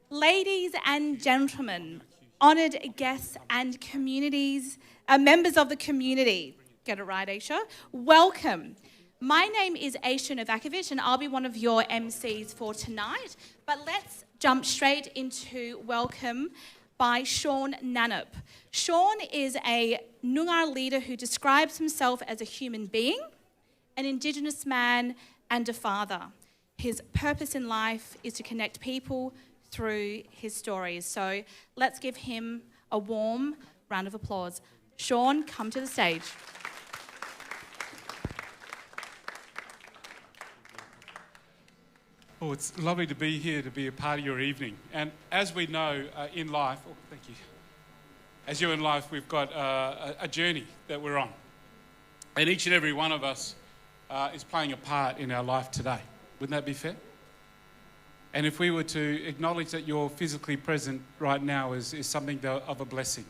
Ladies and gentlemen, honoured guests and members of the community, get it right, Aisha, welcome. My name is Aisha Novakovic and I'll be one of your MCs for tonight, but let's jump straight into welcome by Sean Nanup. Sean is a Noongar leader who describes himself as a human being, an Indigenous man and a father. His purpose in life is to connect people through his stories. So let's give him a warm round of applause. Sean, come to the stage. Oh, it's lovely to be here, to be a part of your evening. And as we know in life, thank you. As you in life, we've got a journey that we're on. And each and every one of us is playing a part in our life today. Wouldn't that be fair? And if we were to acknowledge that you're physically present right now is something of a blessing.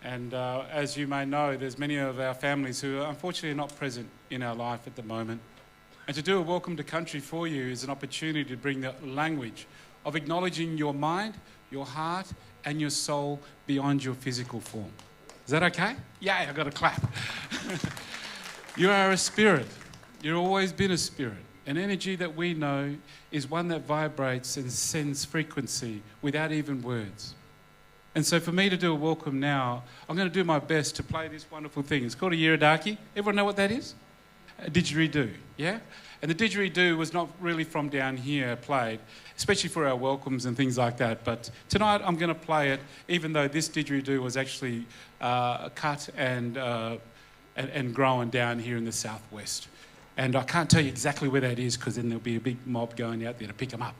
And as you may know, there's many of our families who are unfortunately not present in our life at the moment. And to do a welcome to country for you is an opportunity to bring the language of acknowledging your mind, your heart, and your soul beyond your physical form. Is that okay? Yeah, I've got to clap. You are a spirit. You've always been a spirit. An energy that we know is one that vibrates and sends frequency without even words. And so for me to do a welcome now, I'm going to do my best to play this wonderful thing. It's called a Yiradaki. Everyone know what that is? A didgeridoo, yeah? And the didgeridoo was not really from down here played, especially for our welcomes and things like that. But tonight I'm going to play it, even though this didgeridoo was actually cut and grown down here in the southwest. And I can't tell you exactly where that is because then there'll be a big mob going out there to pick them up.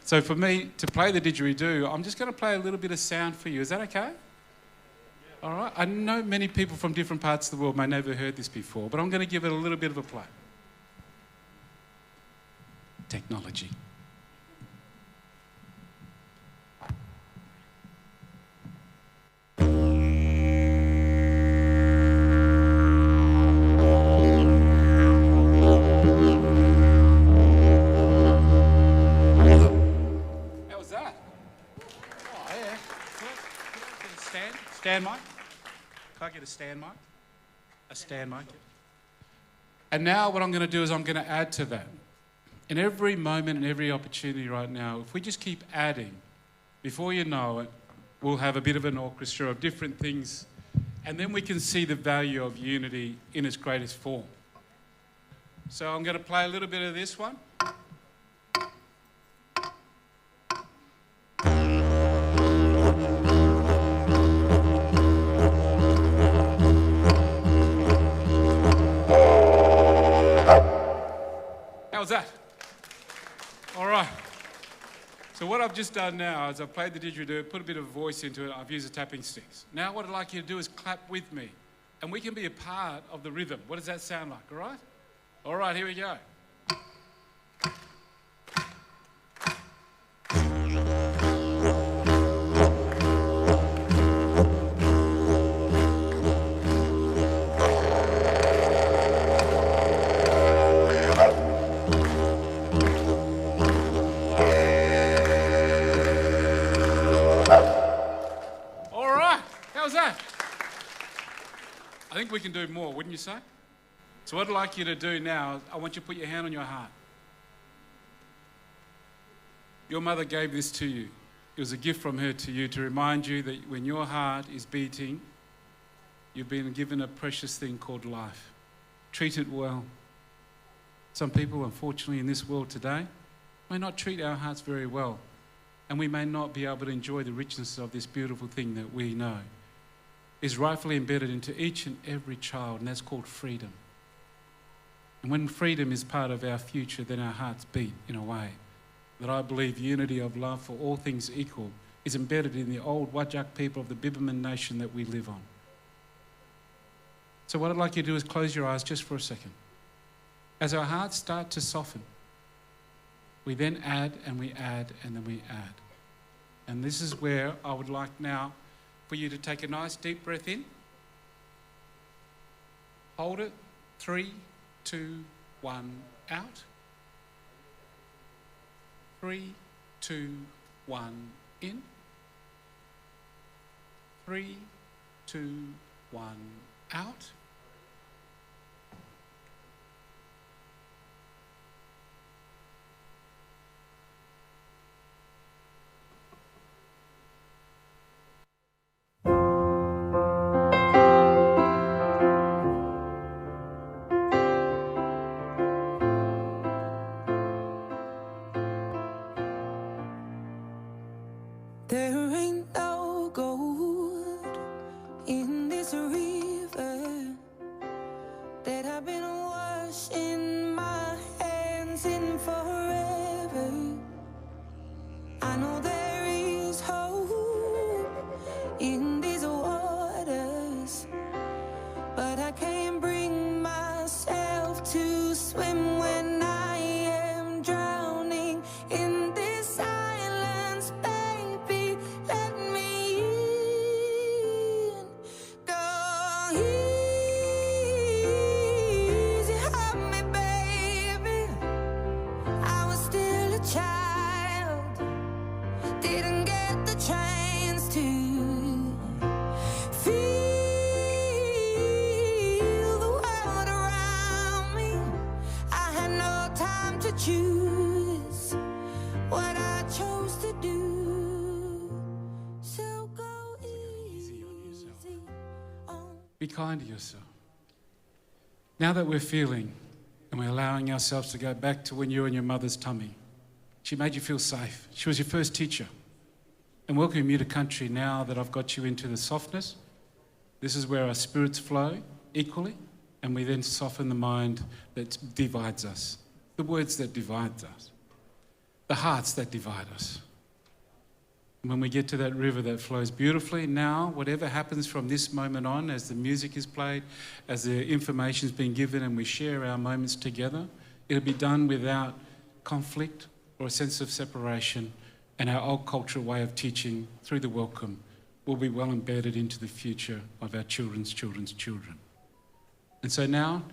So for me to play the didgeridoo, I'm just going to play a little bit of sound for you. Is that okay? All right. I know many people from different parts of the world may never heard this before, but I'm going to give it a little bit of a play. Technology. Stand mic? Can I get a stand mic? A stand mic. And now what I'm going to do is I'm going to add to that. In every moment and every opportunity right now, if we just keep adding, before you know it, we'll have a bit of an orchestra of different things, and then we can see the value of unity in its greatest form. So I'm going to play a little bit of this one. How's that? All right. So what I've just done now is I've played the didgeridoo, put a bit of voice into it, I've used the tapping sticks. Now what I'd like you to do is clap with me, and we can be a part of the rhythm. What does that sound like, all right? All right, here we go. I think we can do more, wouldn't you say? So what I'd like you to do now, I want you to put your hand on your heart. Your mother gave this to you. It was a gift from her to you to remind you that when your heart is beating, you've been given a precious thing called life. Treat it well. Some people, unfortunately, in this world today, may not treat our hearts very well, and we may not be able to enjoy the richness of this beautiful thing that we know is rightfully embedded into each and every child, and that's called freedom. And when freedom is part of our future, then our hearts beat in a way that I believe unity of love for all things equal is embedded in the old Wajak people of the Biberman nation that we live on. So what I'd like you to do is close your eyes just for a second. As our hearts start to soften, we then add and we add and then we add. And this is where I would like now for you to take a nice deep breath in. Hold it. 3, 2, 1, out. 3, 2, 1, in. 3, 2, 1, out. There ain't no gold in this river that I've been washing my hands in forever. I know there is hope in these waters, but I can't bring myself to swim when I am drowning in this silence. Baby, let me in. Go easy on me, baby. I was still a child, didn't get the chance to feel the world around me. I had no time to choose what I chose to do. So go easy on. Be kind to yourself. Now that we're feeling and we're allowing ourselves to go back to when you were in your mother's tummy, she made you feel safe. She was your first teacher. And welcoming you to country now that I've got you into the softness, this is where our spirits flow equally, and we then soften the mind that divides us, the words that divide us, the hearts that divide us. And when we get to that river that flows beautifully, now, whatever happens from this moment on, as the music is played, as the information's been given and we share our moments together, it'll be done without conflict or a sense of separation, and our old cultural way of teaching through the welcome will be well embedded into the future of our children's children's children. And so now,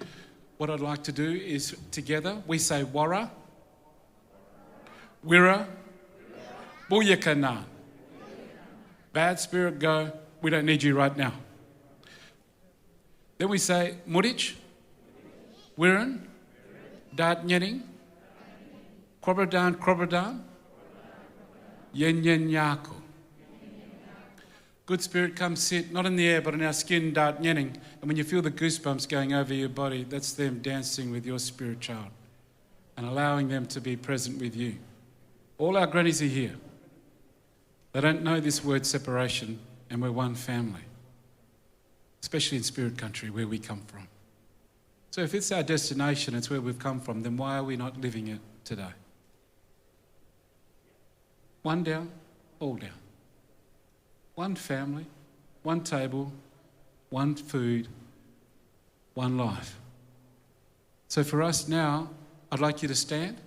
what I'd like to do is together, we say Wara, Wira, Booyakana. Bad spirit, go, we don't need you right now. Then we say Murich, Wiran, Dad Nyening, Krobradan, Yen Yen Yaku. Good spirit, come sit, not in the air, but in our skin, Dad Nyening. And when you feel the goosebumps going over your body, that's them dancing with your spirit child and allowing them to be present with you. All our grannies are here. They don't know this word separation, and we're one family, especially in spirit country where we come from. So if it's our destination, it's where we've come from, then why are we not living it today? One down, all down. One family, one table, one food, one life. So for us now, I'd like you to stand.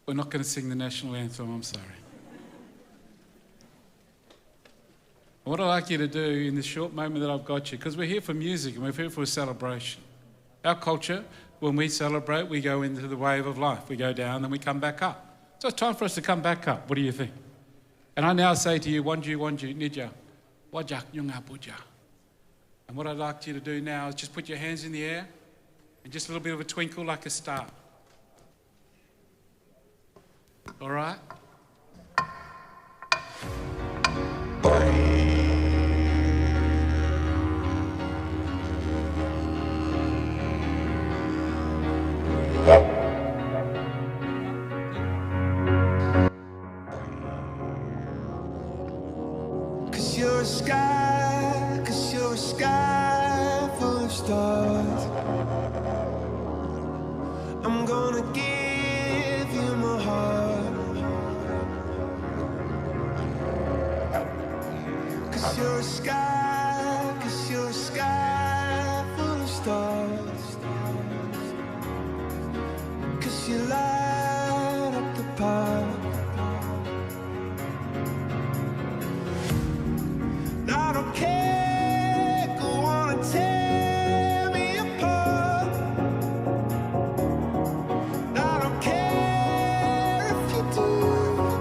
We're not going to sing the national anthem, I'm sorry. What I'd like you to do in this short moment that I've got you, because we're here for music and we're here for a celebration. Our culture, when we celebrate, we go into the wave of life. We go down, then we come back up. So it's time for us to come back up. What do you think? And I now say to you, Wanju, Nidja, Wajak, Nyunga, Puja. And what I'd like you to do now is just put your hands in the air and just a little bit of a twinkle like a star. All right? Cause you're a sky full of stars. I'm gonna give you my heart. Cause you're a sky full of stars. Cause you light up the path. I don't care, go on and tear me apart. I don't care if you do.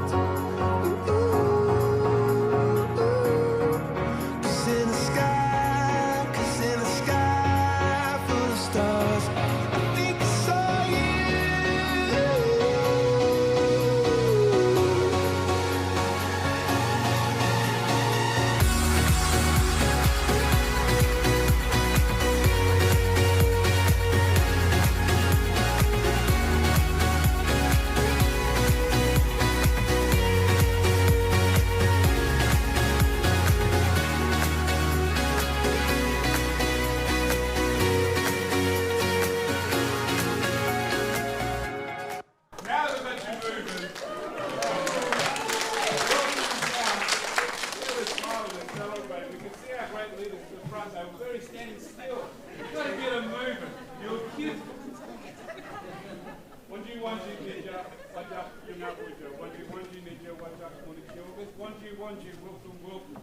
Wanju, welcome, welcome.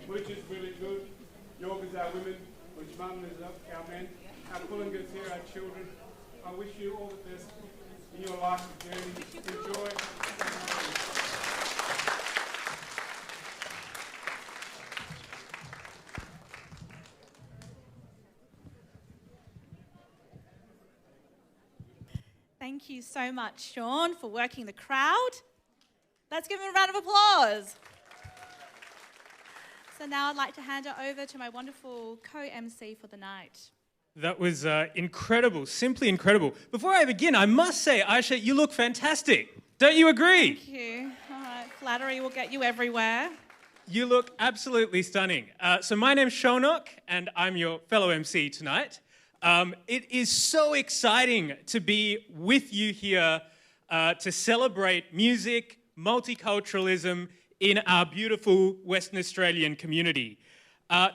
Which is really good. Yogas are women, which mum is our men. Our Kulungas here, our children. I wish you all the best in your life journey. Enjoy. Thank you so much, Sean, for working the crowd. Let's give him a round of applause. So now I'd like to hand it over to my wonderful co-MC for the night. That was incredible, simply incredible. Before I begin, I must say, Aisha, you look fantastic. Don't you agree? Thank you. All right, flattery will get you everywhere. You look absolutely stunning. So my name's Shonok, and I'm your fellow MC tonight. It is so exciting to be with you here to celebrate music, multiculturalism in our beautiful Western Australian community.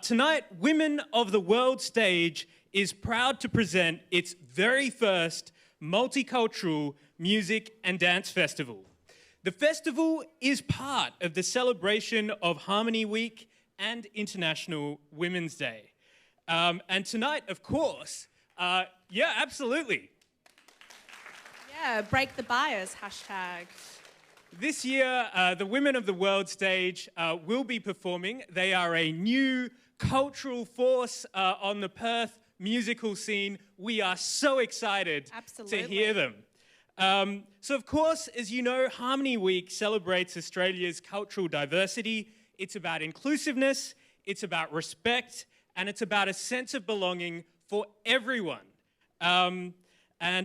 Tonight, Women of the World Stage is proud to present its very first multicultural music and dance festival. The festival is part of the celebration of Harmony Week and International Women's Day. And tonight, of course, yeah, absolutely. Yeah, break the bias, hashtag. This year, the Women of the World Stage will be performing. They are a new cultural force on the Perth musical scene. We are so excited to hear them. So, of course, as you know, Harmony Week celebrates Australia's cultural diversity. It's about inclusiveness, it's about respect, and it's about a sense of belonging for everyone. And,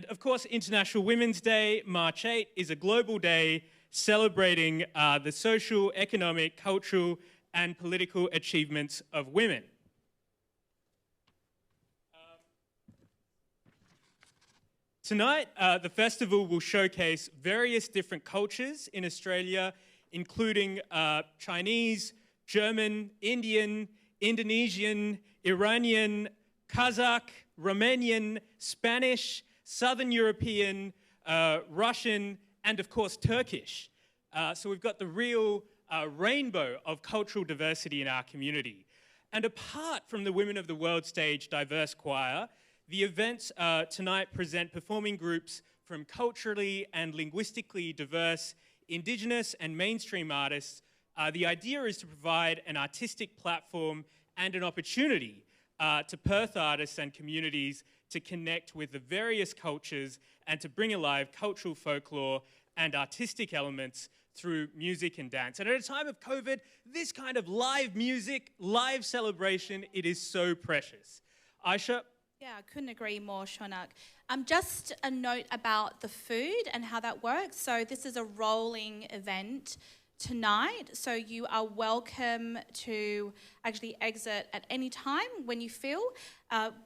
of course, International Women's Day, March 8, is a global day celebrating the social, economic, cultural, and political achievements of women. Tonight, the festival will showcase various different cultures in Australia, including Chinese, German, Indian, Indonesian, Iranian, Kazakh, Romanian, Spanish, Southern European, Russian, and of course Turkish. So we've got the real rainbow of cultural diversity in our community. And apart from the Women of the World Stage diverse choir, the events tonight present performing groups from culturally and linguistically diverse indigenous and mainstream artists. The idea is to provide an artistic platform and an opportunity to Perth artists and communities to connect with the various cultures and to bring alive cultural folklore and artistic elements through music and dance. And at a time of COVID, this kind of live music, live celebration, it is so precious. Aisha? Yeah, I couldn't agree more, Shonak. Just a note about the food and how that works. So this is a rolling event tonight, so you are welcome to actually exit at any time when you feel,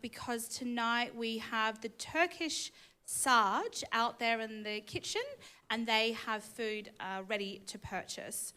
because tonight we have the Turkish Sarge out there in the kitchen and they have food ready to purchase.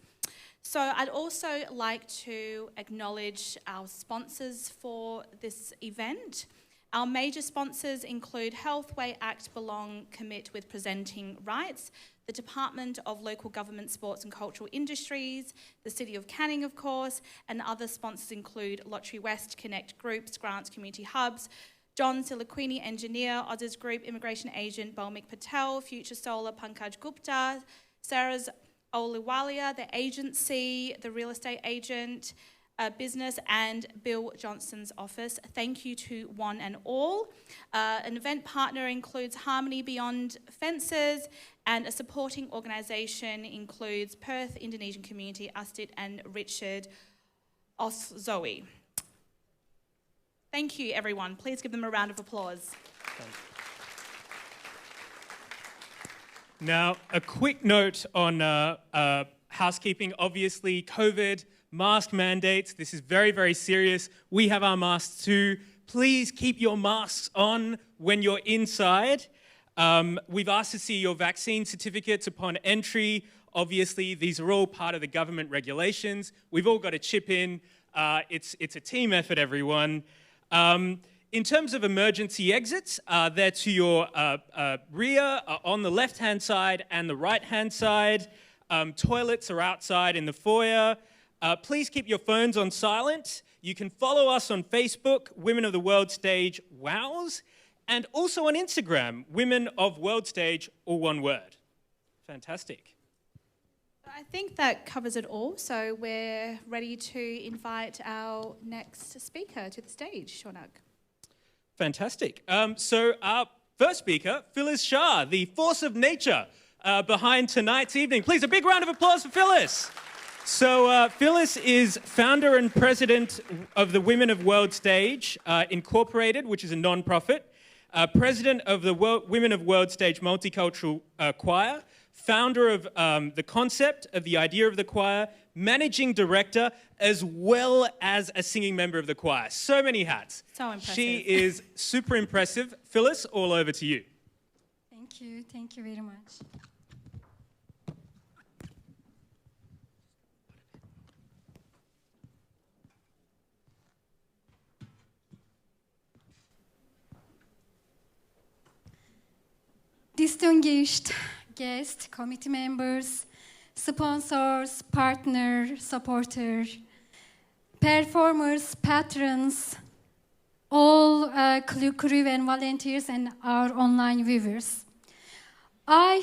So I'd also like to acknowledge our sponsors for this event. Our major sponsors include Health, Way, Act, Belong, Commit with Presenting Rights, the Department of Local Government, Sports and Cultural Industries, the City of Canning, of course, and other sponsors include Lottery West, Connect Groups, Grants Community Hubs, John Silaquini, Engineer, Others Group, Immigration Agent, Balmik Patel, Future Solar, Pankaj Gupta, Sarah's Oliwalia, the agency, the real estate agent, business, and Bill Johnson's office. Thank you to one and all. An event partner includes Harmony Beyond Fences, and a supporting organisation includes Perth Indonesian Community, Astit, and Richard Oszoe. Thank you, everyone. Please give them a round of applause. Now, a quick note on housekeeping. Obviously, COVID, mask mandates. This is very, very serious. We have our masks too. Please keep your masks on when you're inside. We've asked to see your vaccine certificates upon entry. Obviously, these are all part of the government regulations. We've all got to chip in. It's a team effort, everyone. In terms of emergency exits, they're to your rear, on the left-hand side and the right-hand side. Toilets are outside in the foyer. Please keep your phones on silent. You can follow us on Facebook, Women of the World Stage, WOWS, and also on Instagram, Women of World Stage, all one word. Fantastic. I think that covers it all, so we're ready to invite our next speaker to the stage, Shaunak. Fantastic. So our first speaker, Phyllis Shah, the force of nature behind tonight's evening. Please, a big round of applause for Phyllis. So Phyllis is founder and president of the Women of World Stage Incorporated, which is a non-profit, president of the Women of World Stage Multicultural Choir, founder of the concept of the idea of the choir, managing director, as well as a singing member of the choir. So many hats. So impressive. She is super impressive. Phyllis, all over to you. Thank you very much. Distinguished guests, committee members, sponsors, partners, supporters, performers, patrons, all crew and volunteers, and our online viewers. I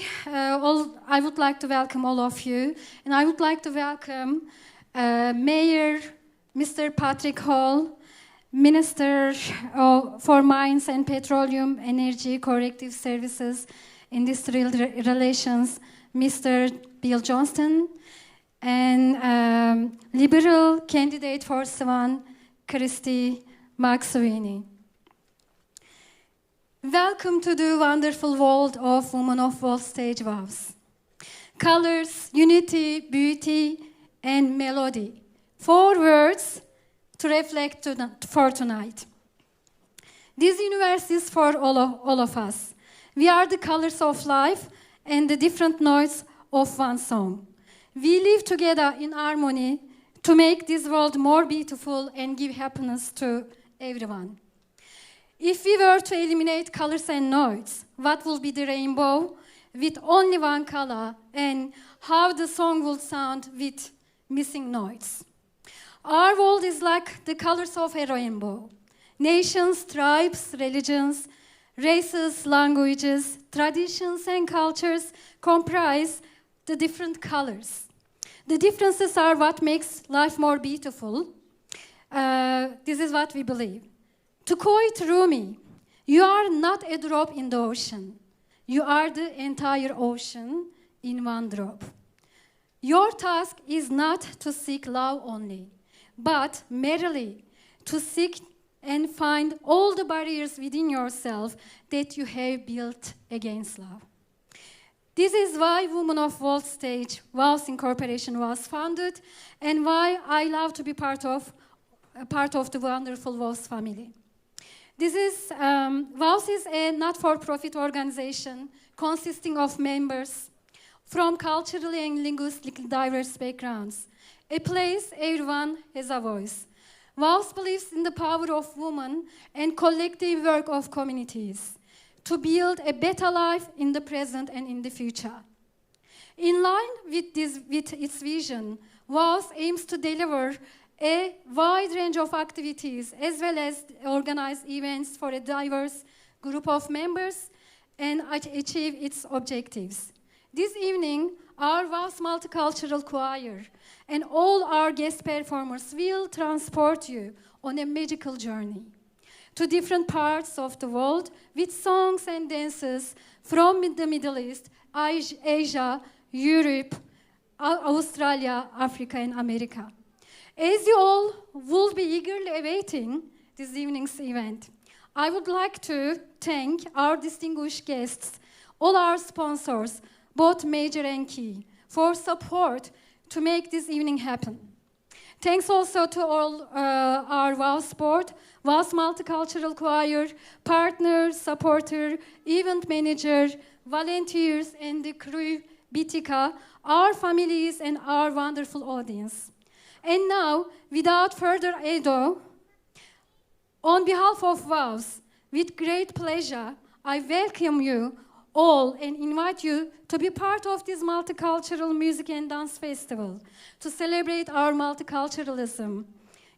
would like to welcome all of you, and I would like to welcome Mayor Mr. Patrick Hall, Minister for Mines and Petroleum, Energy, Corrective Services, Industrial Relations, Mr. Bill Johnston, and Liberal candidate for Swan, Christy McSweeney. Welcome to the wonderful world of Women of World Stage WOWS. Colors, unity, beauty, and melody. 4 words to reflect for tonight. This universe is for all of us. We are the colors of life and the different notes of one song. We live together in harmony to make this world more beautiful and give happiness to everyone. If we were to eliminate colors and notes, what would be the rainbow with only one color, and how the song would sound with missing notes? Our world is like the colors of a rainbow. Nations, tribes, religions, races, languages, traditions, and cultures comprise the different colors. The differences are what makes life more beautiful. This is what we believe. To quote Rumi, you are not a drop in the ocean. You are the entire ocean in one drop. Your task is not to seek love only, but merely to seek and find all the barriers within yourself that you have built against love. This is why Women of World Stage WOWS Incorporation was founded, and why I love to be part of the wonderful WOWS family. WOWS is a not-for-profit organization consisting of members from culturally and linguistically diverse backgrounds, a place everyone has a voice. WOWS believes in the power of women and collective work of communities to build a better life in the present and in the future. In line with its vision, WOWS aims to deliver a wide range of activities as well as organize events for a diverse group of members and achieve its objectives. This evening, our WOWS Multicultural Choir and all our guest performers will transport you on a magical journey to different parts of the world with songs and dances from the Middle East, Asia, Europe, Australia, Africa, and America. As you all will be eagerly awaiting this evening's event, I would like to thank our distinguished guests, all our sponsors, both major and key, for support to make this evening happen. Thanks also to all our WOWS board, WOWS Multicultural Choir, partners, supporter, event manager, volunteers, and the crew, BTK, our families, and our wonderful audience. And now, without further ado, on behalf of WOWS, with great pleasure, I welcome you all and invite you to be part of this multicultural music and dance festival to celebrate our multiculturalism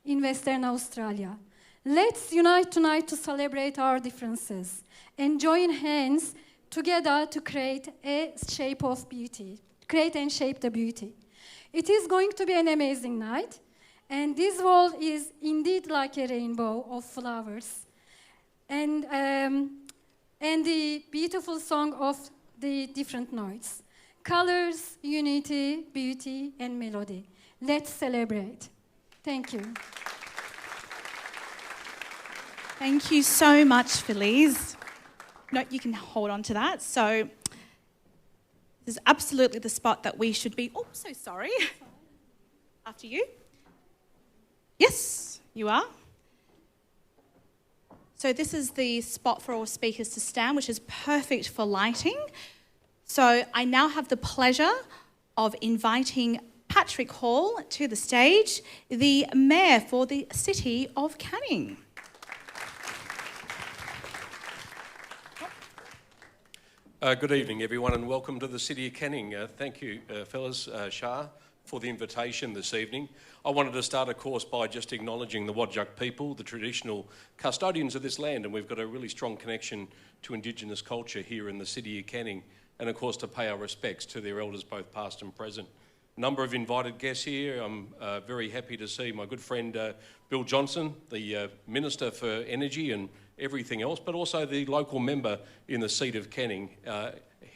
in Western Australia. Let's unite tonight to celebrate our differences and join hands together to create a shape of beauty, create and shape the beauty. It is going to be an amazing night, and this world is indeed like a rainbow of flowers. And the beautiful song of the different notes. Colors, unity, beauty, and melody. Let's celebrate. Thank you. Thank you so much, Feliz. No, you can hold on to that. So this is absolutely the spot that we should be. Oh, so sorry. After you. Yes, you are. So this is the spot for all speakers to stand, which is perfect for lighting. So I now have the pleasure of inviting Patrick Hall to the stage, the Mayor for the City of Canning. Good evening, everyone, and welcome to the City of Canning. Thank you, fellas, Shah, for the invitation this evening. I wanted to start, of course, by just acknowledging the Wadjuk people, the traditional custodians of this land, and we've got a really strong connection to Indigenous culture here in the City of Canning, and, of course, to pay our respects to their elders, both past and present. A number of invited guests here. I'm very happy to see my good friend Bill Johnson, the Minister for Energy and everything else, but also the local member in the seat of Canning,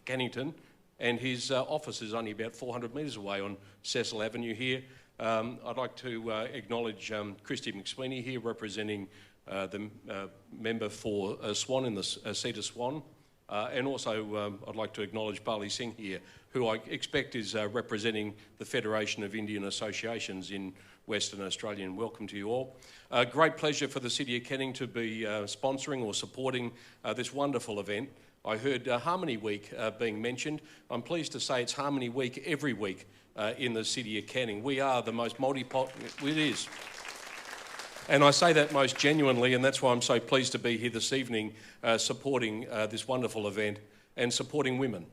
Cannington, and his office is only about 400 metres away on Cecil Avenue here. I'd like to acknowledge Christy McSweeney here, representing the member for Swan in the seat of Swan. And also I'd like to acknowledge Bali Singh here, who I expect is representing the Federation of Indian Associations in Western Australia, and welcome to you all. Great pleasure for the City of Canning to be sponsoring or supporting this wonderful event. I heard Harmony Week being mentioned. I'm pleased to say it's Harmony Week every week in the City of Canning. We are the most it is. And I say that most genuinely, and that's why I'm so pleased to be here this evening supporting this wonderful event and supporting women,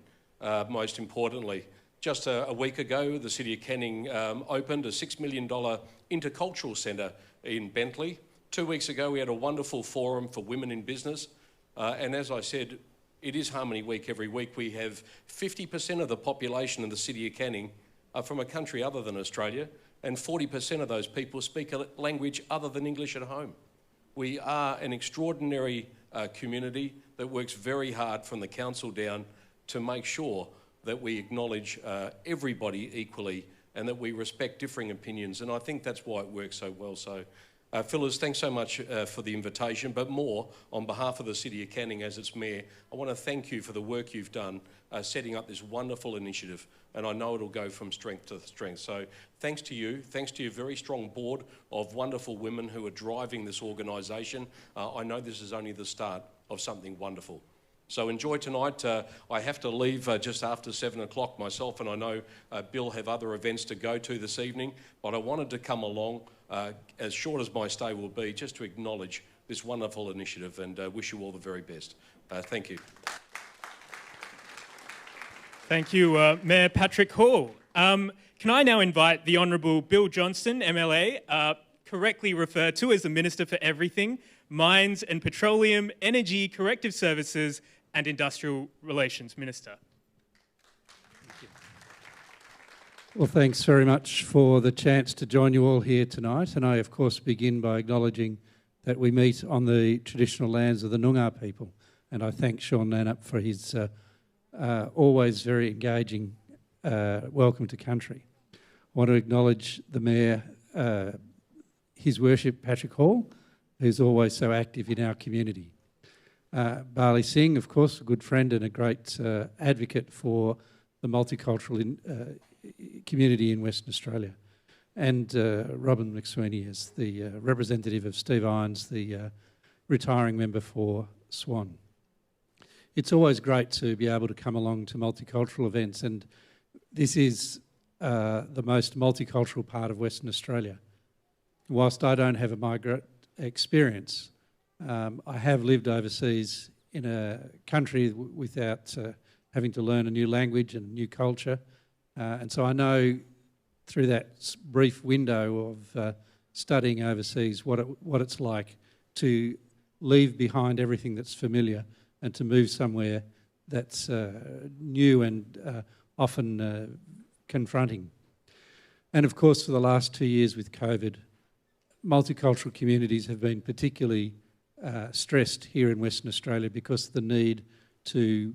most importantly. Just a week ago, the City of Canning opened a $6 million intercultural centre in Bentley. 2 weeks ago, we had a wonderful forum for women in business. And as I said, it is Harmony Week every week. We have 50% of the population in the City of Canning are from a country other than Australia, and 40% of those people speak a language other than English at home. We are an extraordinary community that works very hard from the council down to make sure that we acknowledge everybody equally and that we respect differing opinions. And I think that's why it works so well. So, Phyllis, thanks so much for the invitation, but more on behalf of the City of Canning as its Mayor, I want to thank you for the work you've done setting up this wonderful initiative, and I know it'll go from strength to strength. So thanks to you, thanks to your very strong board of wonderful women who are driving this organisation. I know this is only the start of something wonderful. So enjoy tonight. I have to leave just after 7 o'clock myself, and I know Bill have other events to go to this evening, but I wanted to come along, as short as my stay will be, just to acknowledge this wonderful initiative and wish you all the very best. Thank you. Thank you, Mayor Patrick Hall. Can I now invite the Honourable Bill Johnson, MLA, correctly referred to as the Minister for Everything, Mines and Petroleum, Energy, Corrective Services and Industrial Relations Minister. Well, thanks very much for the chance to join you all here tonight. And I, of course, begin by acknowledging that we meet on the traditional lands of the Noongar people. And I thank Sean Nannup for his always very engaging welcome to country. I want to acknowledge the Mayor, His Worship Patrick Hall, who's always so active in our community. Bali Singh, of course, a good friend and a great advocate for the multicultural community in Western Australia. And Robin McSweeney is the representative of Steve Irons, the retiring member for Swan. It's always great to be able to come along to multicultural events, and this is the most multicultural part of Western Australia. Whilst I don't have a migrant experience, I have lived overseas in a country without having to learn a new language and a new culture. And so I know through that brief window of studying overseas what it's like to leave behind everything that's familiar and to move somewhere that's new and often confronting. And of course, for the last 2 years with COVID, multicultural communities have been particularly stressed here in Western Australia because of the need to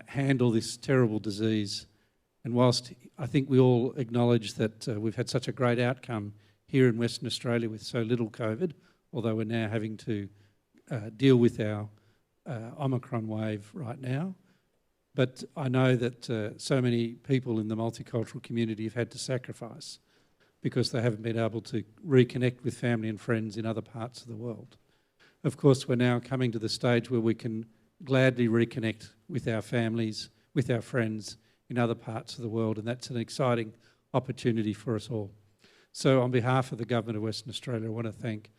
handle this terrible disease. And whilst I think we all acknowledge that we've had such a great outcome here in Western Australia with so little COVID, although we're now having to deal with our Omicron wave right now. But I know that so many people in the multicultural community have had to sacrifice because they haven't been able to reconnect with family and friends in other parts of the world. Of course, we're now coming to the stage where we can gladly reconnect with our families, with our friends in other parts of the world, and that's an exciting opportunity for us all. So on behalf of the Government of Western Australia, I want to thank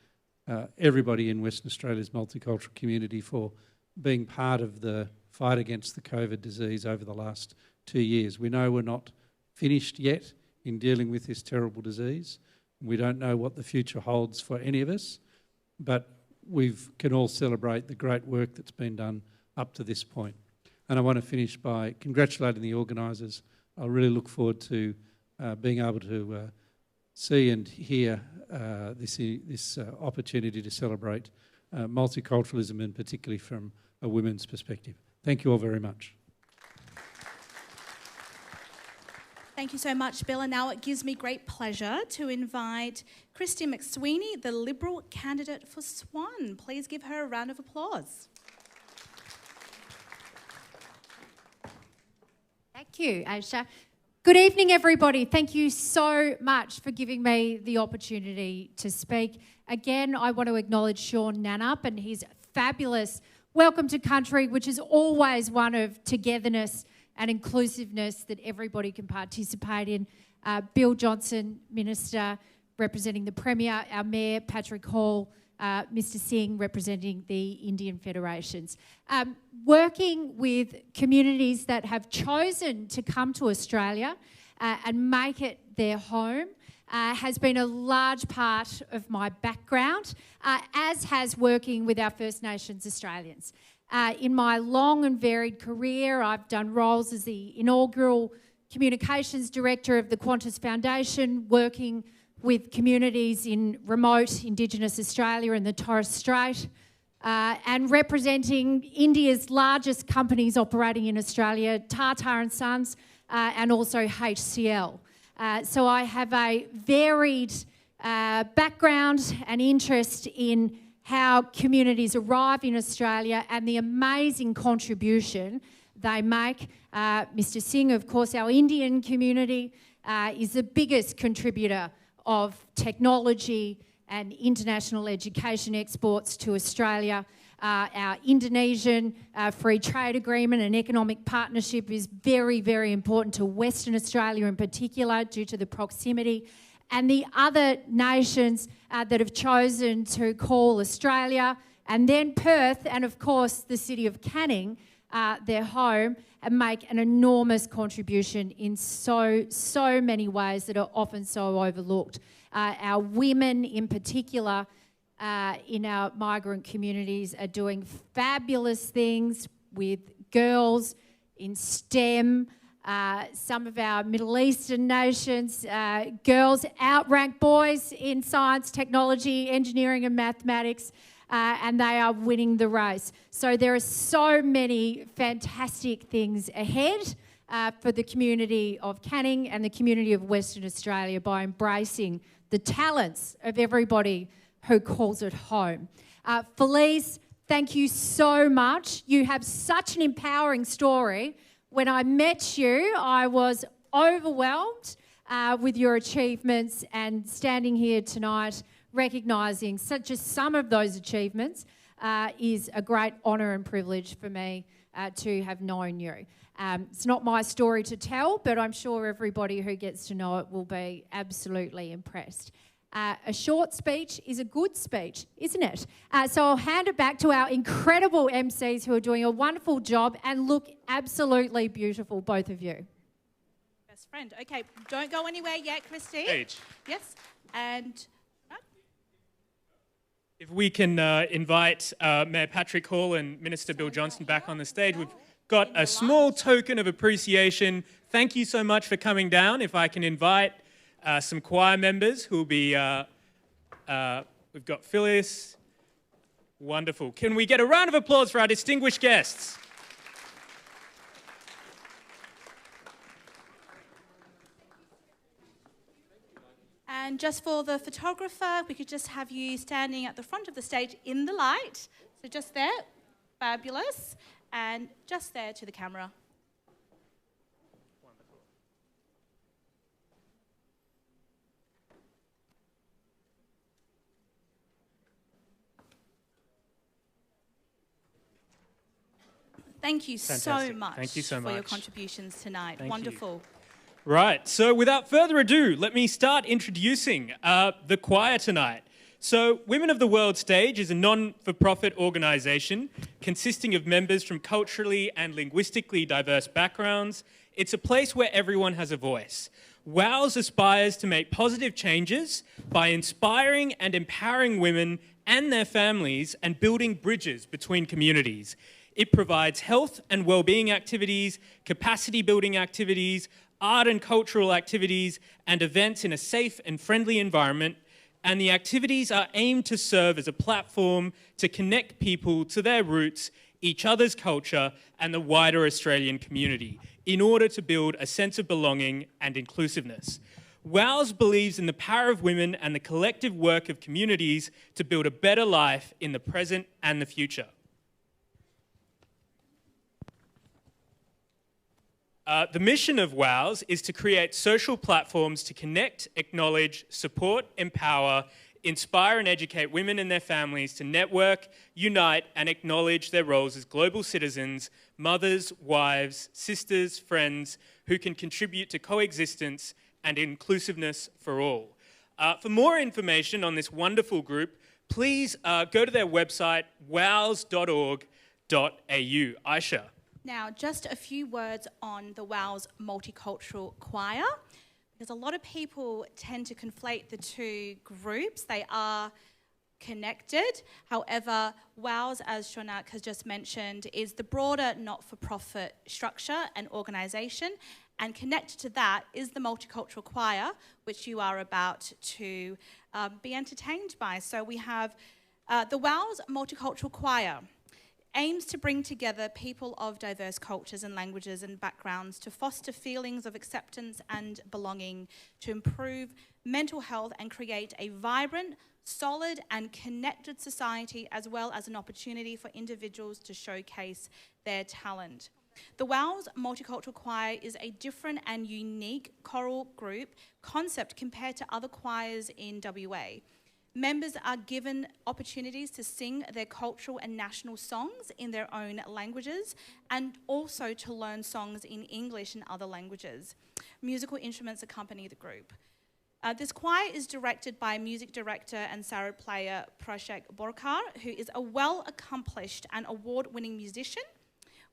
everybody in Western Australia's multicultural community for being part of the fight against the COVID disease over the last 2 years. We know we're not finished yet in dealing with this terrible disease. We don't know what the future holds for any of us, but we can all celebrate the great work that's been done up to this point. And I want to finish by congratulating the organisers. I really look forward to being able to see and hear this opportunity to celebrate multiculturalism, and particularly from a women's perspective. Thank you all very much. Thank you so much, Bill. And now it gives me great pleasure to invite Christy McSweeney, the Liberal candidate for Swan. Please give her a round of applause. Thank you, Aisha. Good evening, everybody. Thank you so much for giving me the opportunity to speak. Again, I want to acknowledge Sean Nannup and his fabulous Welcome to Country, which is always one of togetherness and inclusiveness that everybody can participate in. Bill Johnson, Minister, representing the Premier, our Mayor, Patrick Hall, Mr Singh, representing the Indian Federations. Working with communities that have chosen to come to Australia and make it their home has been a large part of my background, as has working with our First Nations Australians. In my long and varied career, I've done roles as the inaugural Communications Director of the Qantas Foundation, working with communities in remote Indigenous Australia and the Torres Strait, and representing India's largest companies operating in Australia, Tata & Sons, and also HCL. So I have a varied background and interest in how communities arrive in Australia and the amazing contribution they make. Mr Singh, of course, our Indian community is the biggest contributor of technology and international education exports to Australia. Our Indonesian free trade agreement and economic partnership is very, very important to Western Australia in particular due to the proximity. And the other nations that have chosen to call Australia and then Perth and, of course, the city of Canning their home and make an enormous contribution in so many ways that are often so overlooked. Our women in particular in our migrant communities are doing fabulous things with girls in STEM. Some of our Middle Eastern nations, girls outrank boys in science, technology, engineering and mathematics, and they are winning the race. So there are so many fantastic things ahead for the community of Canning and the community of Western Australia by embracing the talents of everybody who calls it home. Felice, thank you so much. You have such an empowering story. When I met you, I was overwhelmed with your achievements, and standing here tonight recognising just some of those achievements is a great honour and privilege for me to have known you. It's not my story to tell, but I'm sure everybody who gets to know it will be absolutely impressed. A short speech is a good speech, isn't it? So I'll hand it back to our incredible MCs who are doing a wonderful job and look absolutely beautiful, both of you. Best friend. Okay, don't go anywhere yet, Christine. Stage. Yes, and... If we can invite Mayor Patrick Hall and Minister Bill Johnson back on the stage. We've got a small token of appreciation. Thank you so much for coming down. If I can invite some choir members who will be, we've got Phyllis. Wonderful. Can we get a round of applause for our distinguished guests? And just for the photographer, we could just have you standing at the front of the stage in the light. So just there, fabulous. And just there to the camera. Wonderful. Thank you so Fantastic. much Thank you so for your much. contributions tonight. Thank you. Wonderful. Right, so without further ado, let me start introducing the choir tonight. So Women of the World Stage is a non-for-profit organisation consisting of members from culturally and linguistically diverse backgrounds. It's a place where everyone has a voice. WOWS aspires to make positive changes by inspiring and empowering women and their families and building bridges between communities. It provides health and well-being activities, capacity building activities, art and cultural activities, and events in a safe and friendly environment. And the activities are aimed to serve as a platform to connect people to their roots, each other's culture, and the wider Australian community in order to build a sense of belonging and inclusiveness. WOWS believes in the power of women and the collective work of communities to build a better life in the present and the future. The mission of WOWS is to create social platforms to connect, acknowledge, support, empower, inspire and educate women and their families to network, unite and acknowledge their roles as global citizens, mothers, wives, sisters, friends, who can contribute to coexistence and inclusiveness for all. For more information on this wonderful group, please go to their website, wows.org.au. Aisha. Now, just a few words on the WOWS Multicultural Choir, because a lot of people tend to conflate the two groups. They are connected. However, WOWS, as Shonak has just mentioned, is the broader not-for-profit structure and organisation, and connected to that is the Multicultural Choir, which you are about to be entertained by. So we have the WOWS Multicultural Choir. Aims to bring together people of diverse cultures and languages and backgrounds to foster feelings of acceptance and belonging, to improve mental health and create a vibrant, solid and connected society, as well as an opportunity for individuals to showcase their talent. The WOWS Multicultural Choir is a different and unique choral group concept compared to other choirs in WA. Members are given opportunities to sing their cultural and national songs in their own languages and also to learn songs in English and other languages. Musical instruments accompany the group. This choir is directed by music director and sarod player Prashek Borkar, who is a well-accomplished and award-winning musician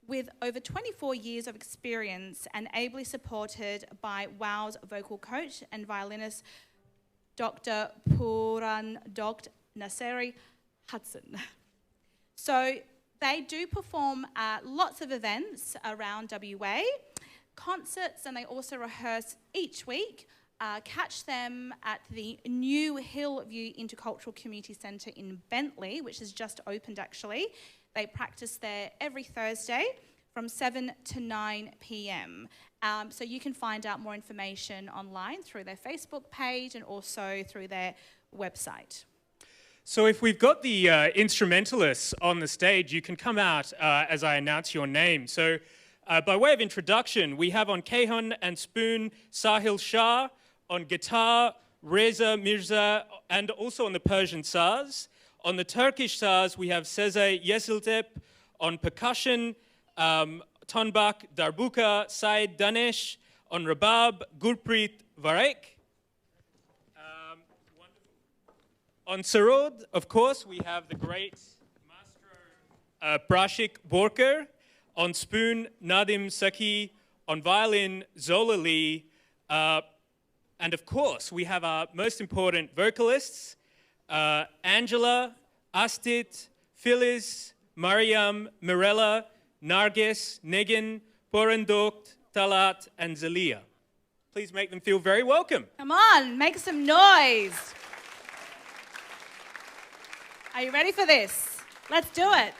with over 24 years of experience and ably supported by WOWS vocal coach and violinist Dr. Puran Dr. Naseri Hudson. So they do perform lots of events around WA, concerts, and they also rehearse each week. Catch them at the new Hillview Intercultural Community Centre in Bentley, which has just opened actually. They practice there every Thursday from 7 to 9 p.m. So you can find out more information online through their Facebook page and also through their website. So if we've got the instrumentalists on the stage, you can come out as I announce your name. So by way of introduction, we have on Kehon and spoon Sahil Shah, on guitar Reza Mirza, and also on the Persian saz. On the Turkish saz, we have Sezai Yesiltep. On percussion, Tanbak Darbuka Said Danesh. On rabab, Gurpreet Varek. Wonderful. On sarod, of course, we have the great maestro Brashik Borker. On spoon, Nadim Saki. On violin, Zola Lee. And of course, we have our most important vocalists, Angela, Astit, Phyllis, Mariam, Mirella, Nargis, Negin, Borandokt, Talat, and Zalia. Please make them feel very welcome. Come on, make some noise. Are you ready for this? Let's do it.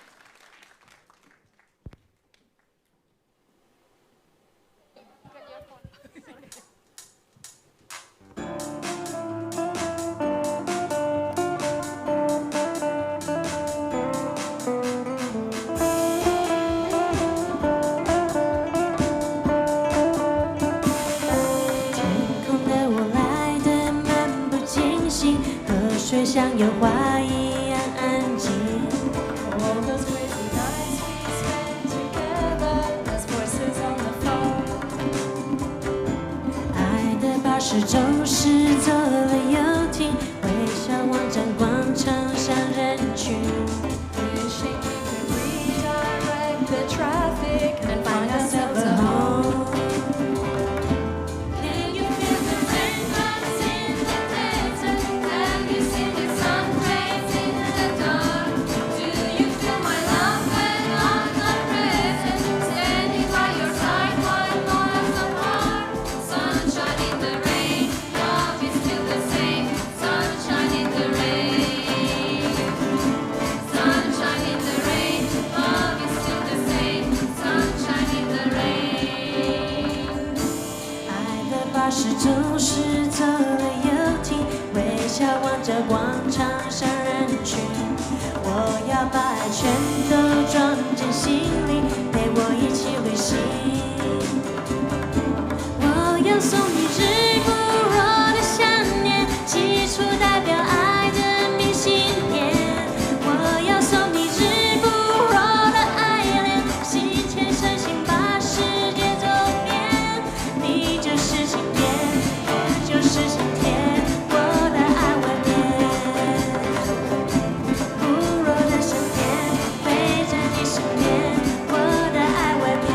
All those crazy nights we spent together as voices on the phone. 爱的巴士总是走了又停，微笑望着广场上人群。Wishing we could redirect the traffic and find ourselves a home. Can you feel the raindrops in the desert? Have you seen the sun rays in the dark? Do you feel my love when I'm not present? Standing by your side while miles apart. Sunshine in the rain, love is still the same. Sunshine in the rain. Sunshine in the rain, love is still the same. Sunshine in the rain. 爱的巴士总是走了又停，微笑望着广场上人群。我要把爱全都装进心里，陪我一起旅行。我要送你日不落的想念，寄出代表爱的明信片。我要送你日不落的爱恋，心牵手心把世界走遍。你就是晴天，我就是晴天，我的爱万年。不弱的想念，陪在你身边，我的爱万年。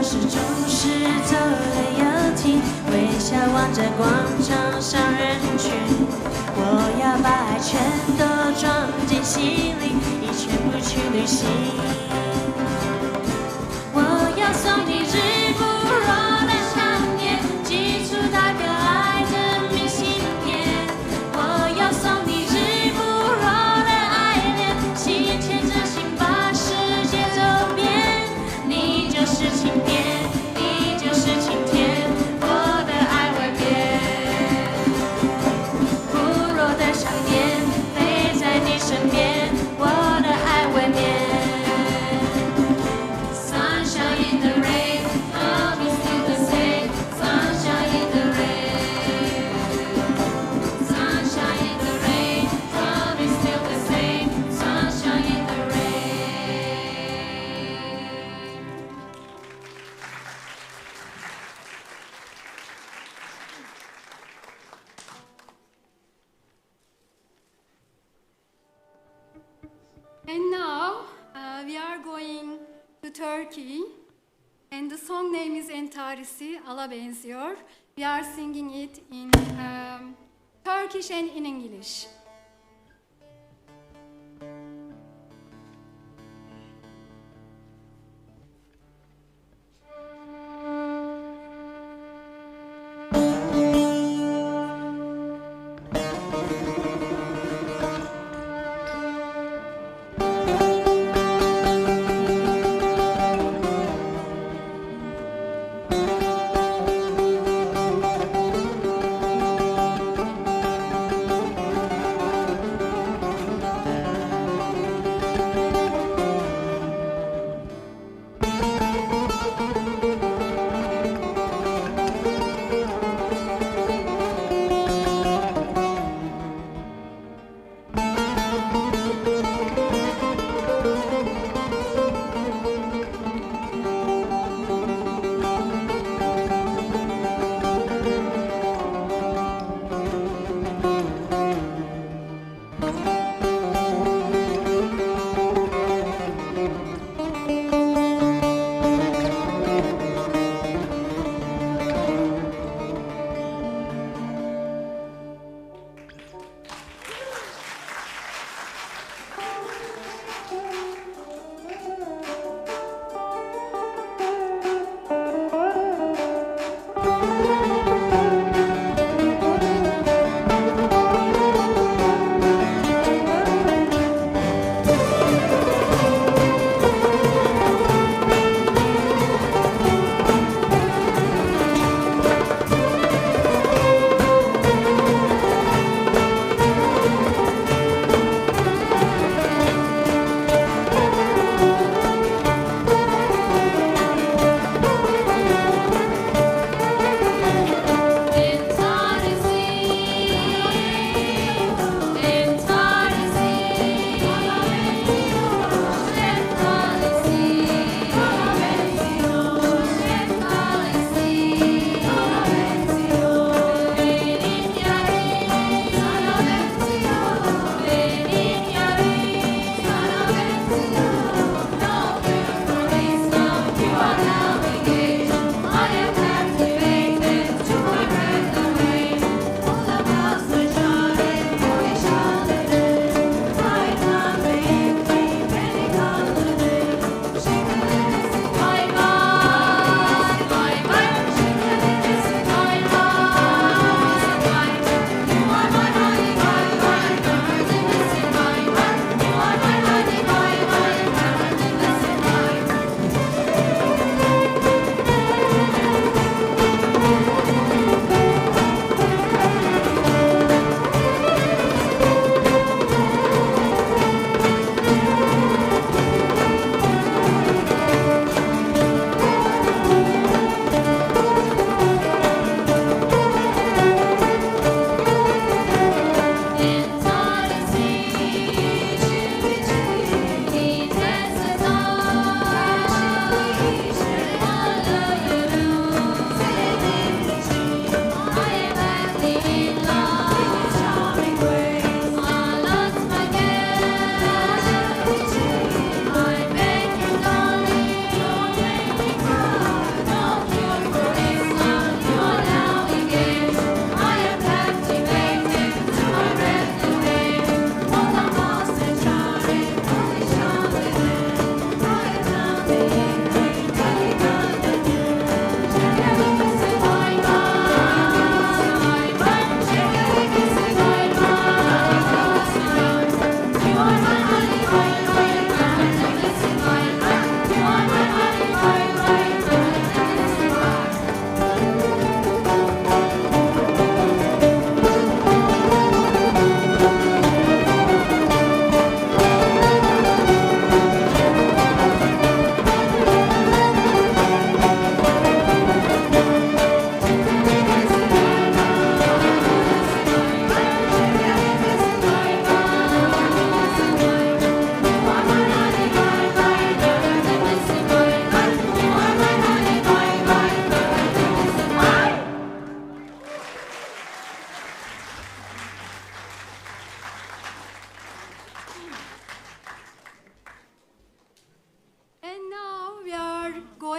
是总是走了又停，微笑望着广场上人群。我要把爱全都装进心里，一全部去旅行。我要送你日不落的想念，寄出代表爱的明信片。我要送你日不落的爱恋，心牵着心把世界走遍。你就是晴天，你就是晴天，我的爱万遍。不弱的想念，陪在你身边，我的爱万年。Sunshine in the rain, love is still the same. Sunshine in the rain. Sunshine in the rain, love is still the same. Sunshine in the rain. And now we are going to Turkey, and the song name is Entarisi, Ala Benziyor. We are singing it in Turkish and in English.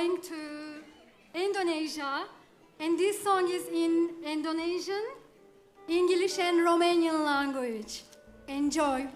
going to Indonesia, and this song is in Indonesian, English and Romanian language. Enjoy.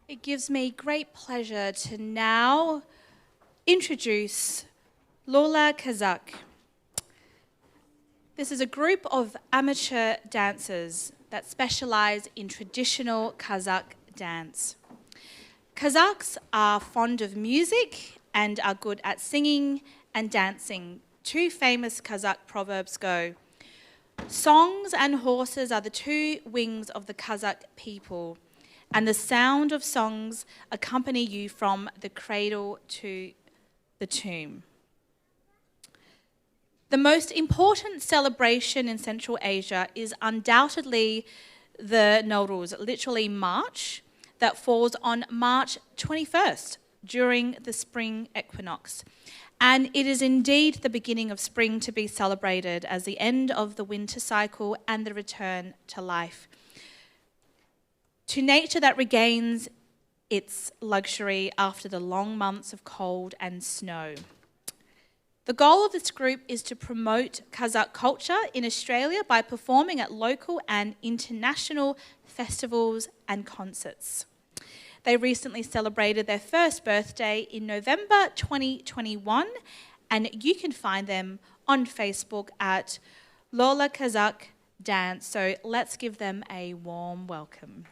It gives me great pleasure to now introduce Lola Kazakh. This is a group of amateur dancers that specialize in traditional Kazakh dance. Kazakhs are fond of music and are good at singing and dancing. Two famous Kazakh proverbs go, "Songs and horses are the two wings of the Kazakh people, and the sound of songs accompany you from the cradle to the tomb." The most important celebration in Central Asia is undoubtedly the Nowruz, literally March, that falls on March 21st during the spring equinox. And it is indeed the beginning of spring to be celebrated as the end of the winter cycle and the return to life. to nature that regains its luxury after the long months of cold and snow. The goal of this group is to promote Kazakh culture in Australia by performing at local and international festivals and concerts. They recently celebrated their first birthday in November 2021, and you can find them on Facebook at Lola Kazakh Dance. So let's give them a warm welcome.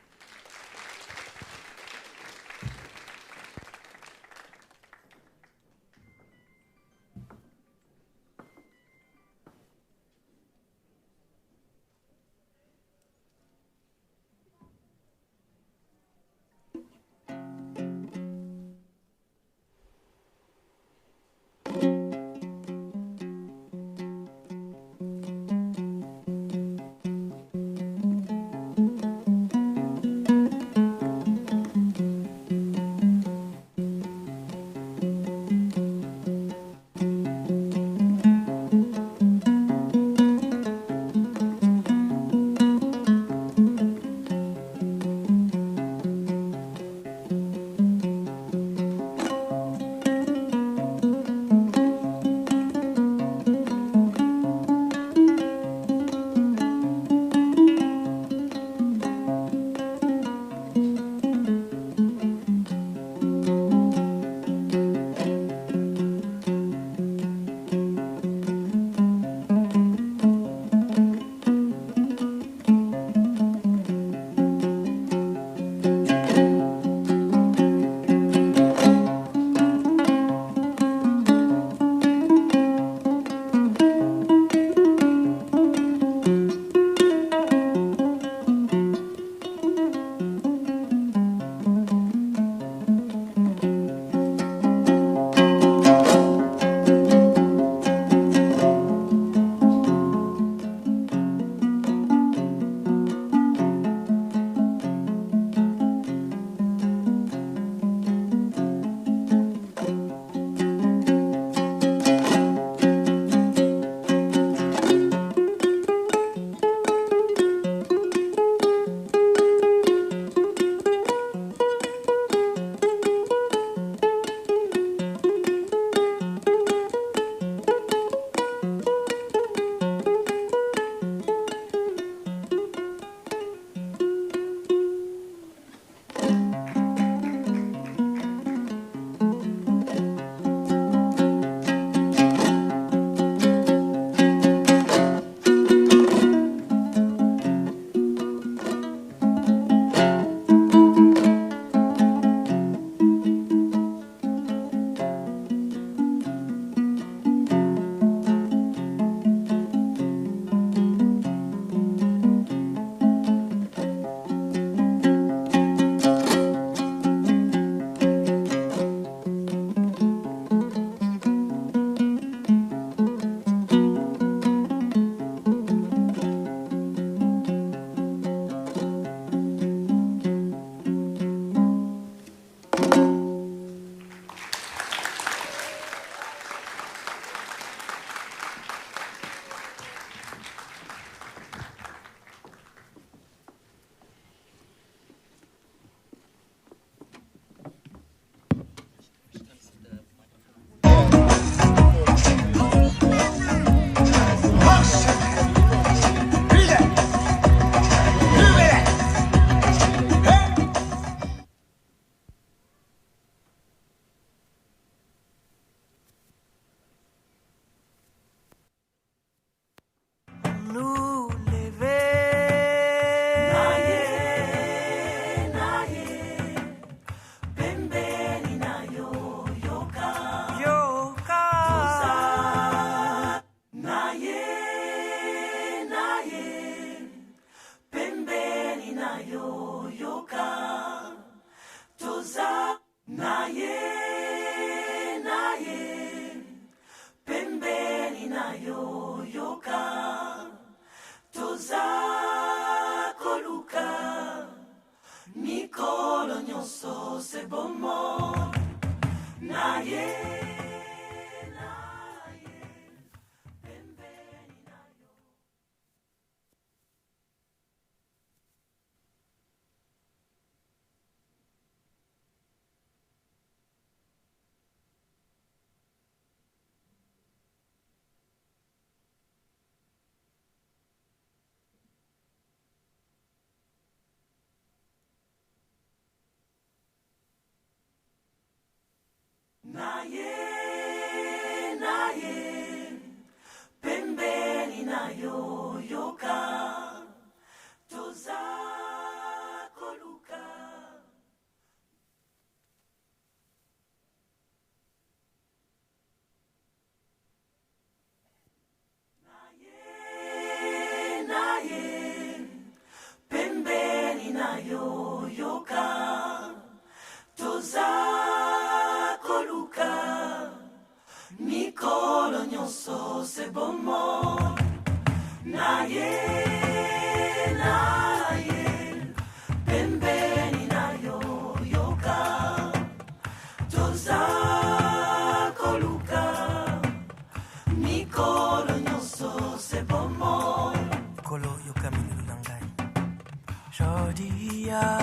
Jordia,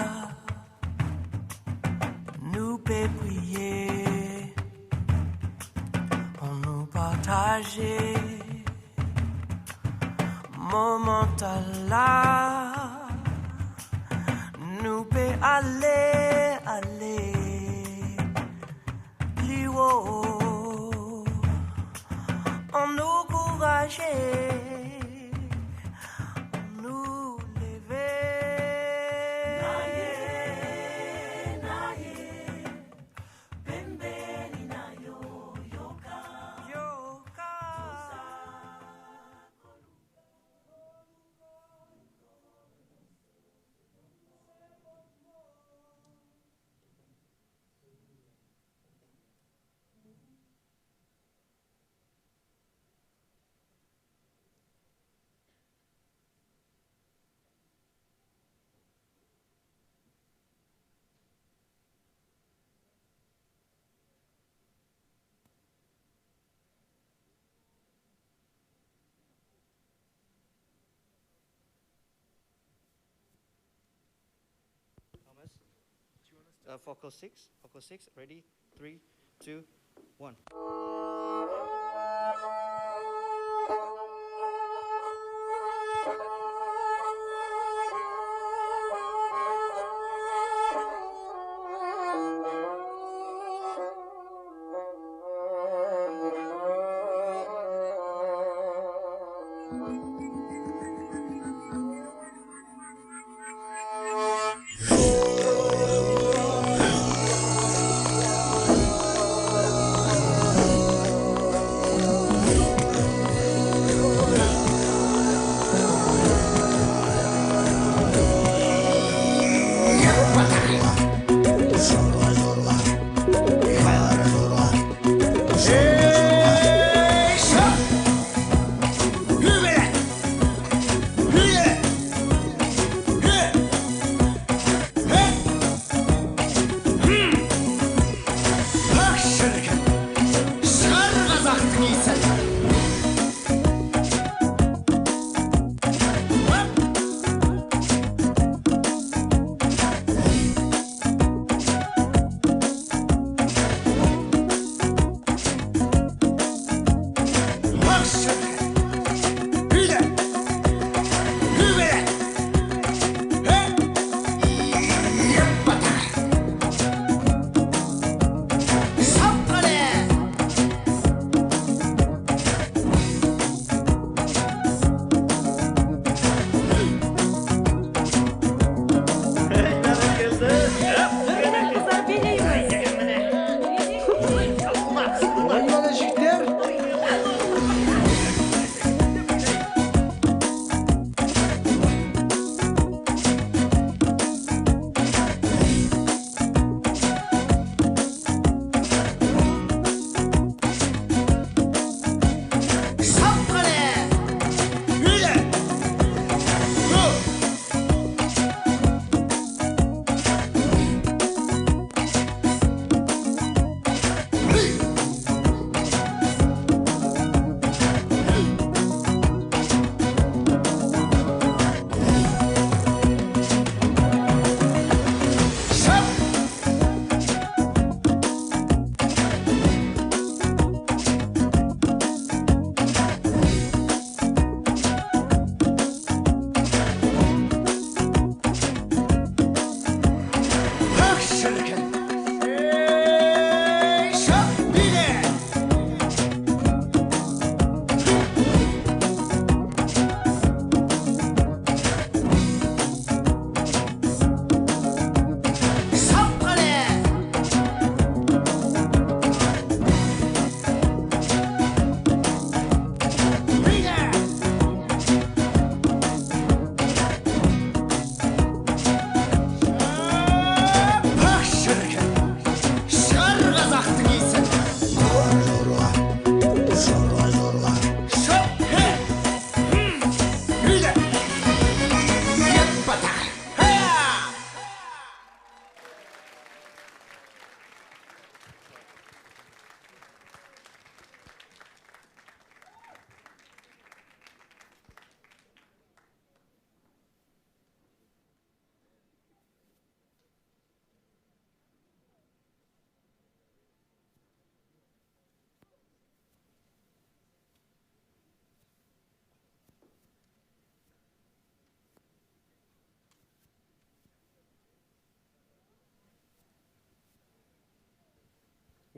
nous peut prier pour nous partager moment là, nous peut aller plus haut, en nous encourager. Focus 6, ready, 3, 2, 1.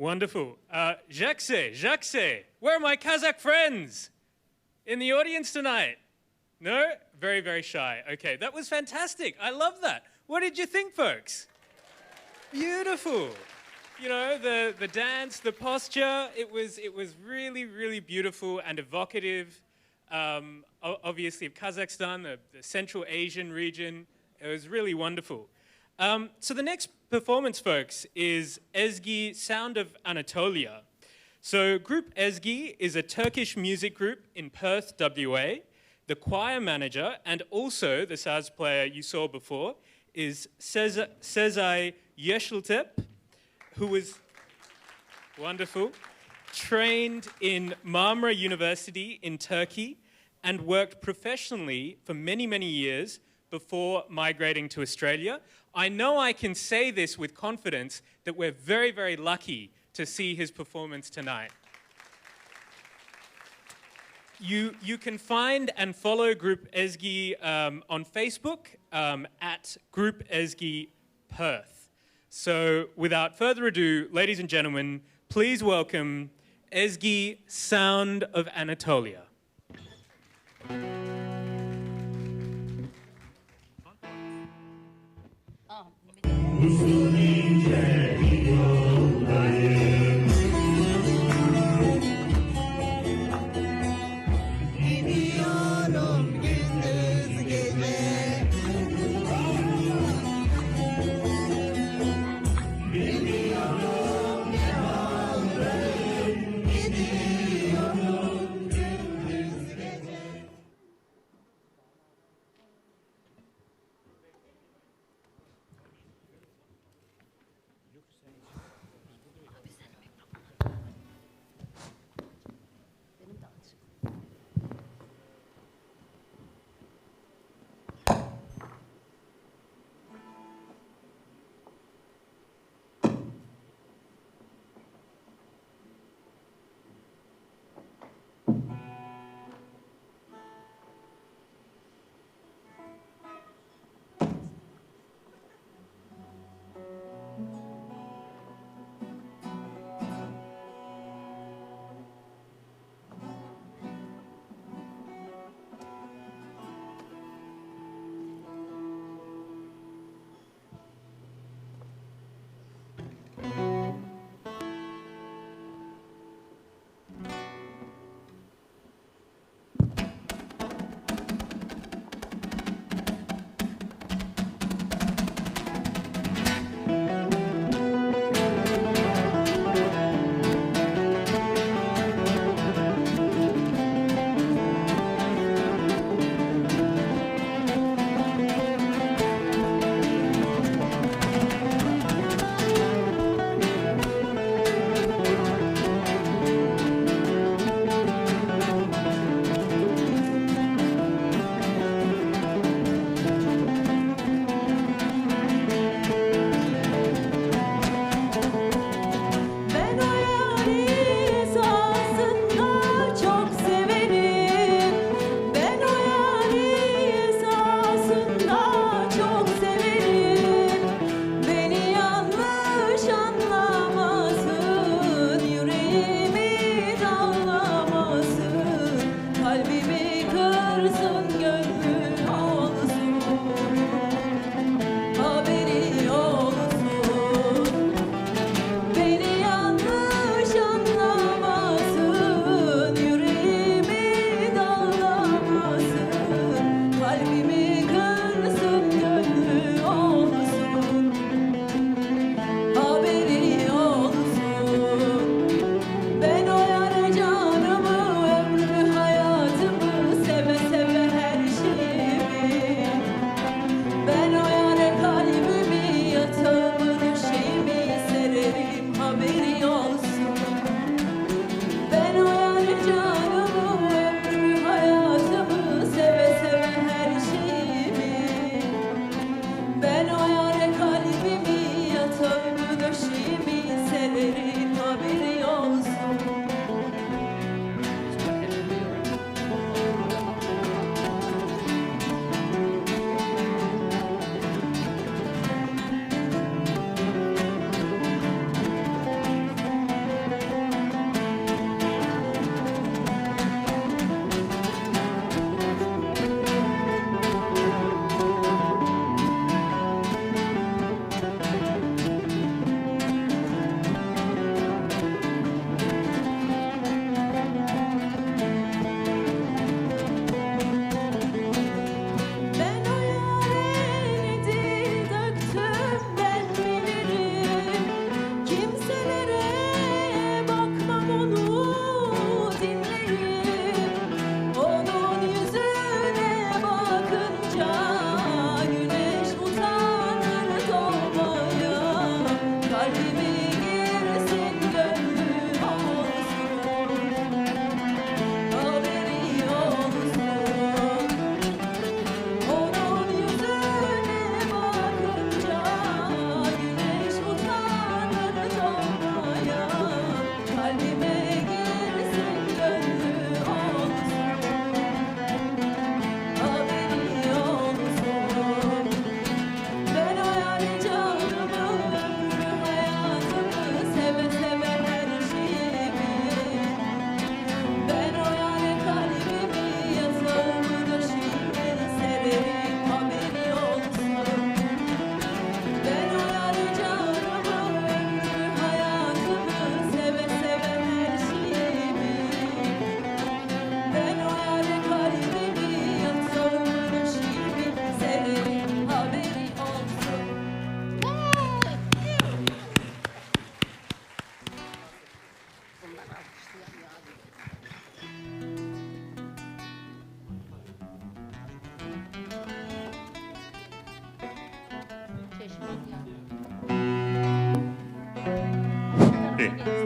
Wonderful. Jakse, where are my Kazakh friends? In the audience tonight? No? Very, very shy. Okay, that was fantastic. I love that. What did you think, folks? Beautiful. You know, the dance, the posture, it was really, really beautiful and evocative. Obviously of Kazakhstan, the Central Asian region. It was really wonderful. So the next performance, folks, is Ezgi Sound of Anatolia. So Group Ezgi is a Turkish music group in Perth, WA. The choir manager and also the saz player you saw before is Sezai Yeşiltepe, who was wonderful, trained in Marmara University in Turkey and worked professionally for many, many years before migrating to Australia. I know I can say this with confidence that we're very, very lucky to see his performance tonight. You can find and follow Group Ezgi on Facebook at Group Ezgi Perth. So without further ado, ladies and gentlemen, please welcome Ezgi Sound of Anatolia. Ready?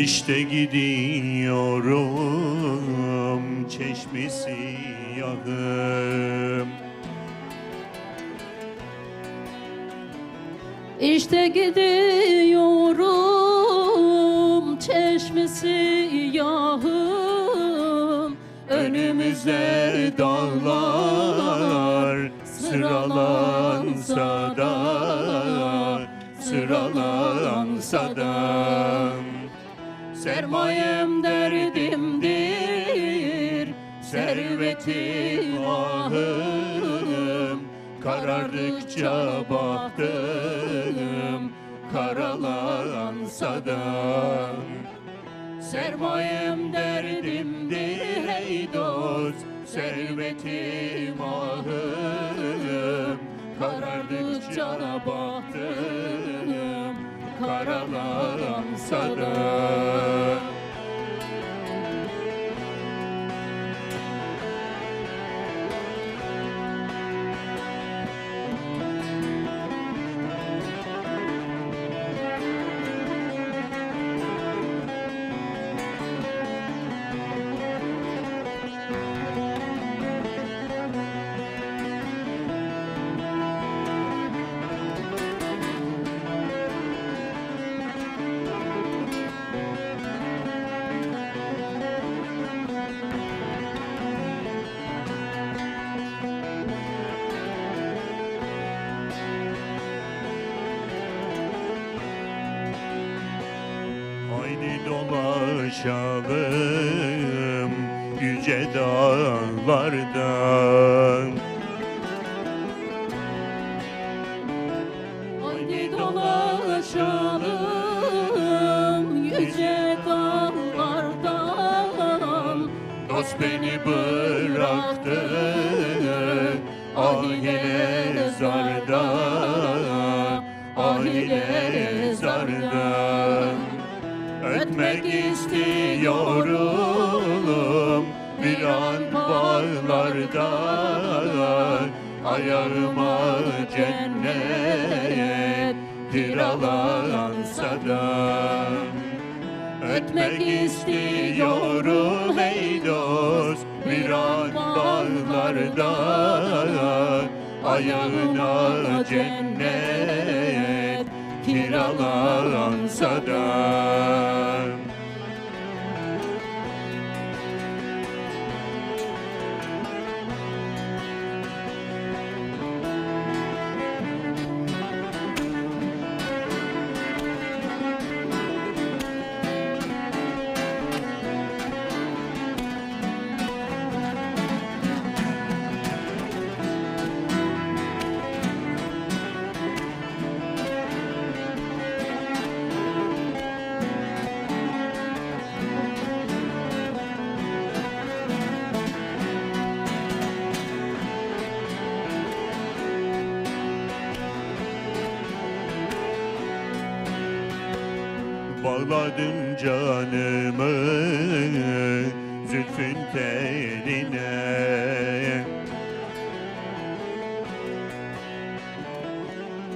İşte gidiyorum çeşmesi yahım. İşte gidiyorum çeşmesi yahım. Önümüze dağlar sıralansa da, sıralansa da, sermayem derdimdir, servetim ahım. Karardıkça bahtım karalansa da, sermayem derdimdir ey dost, servetim ahım. Karardıkça bahtım karalansa da. Haydi dolaşalım yüce dağlardan. Haydi dolaşalım yüce dağlardan. Dost beni bıraktı ahile zarda, ahile zarda. Ötmek istiyorum bir an bağlarda, ayağıma cennet kiralansa da. Ötmek istiyorum ey dost bir an bağlarda, ayağına cennet kiralansa da. Bağladın canımı zülfün teline.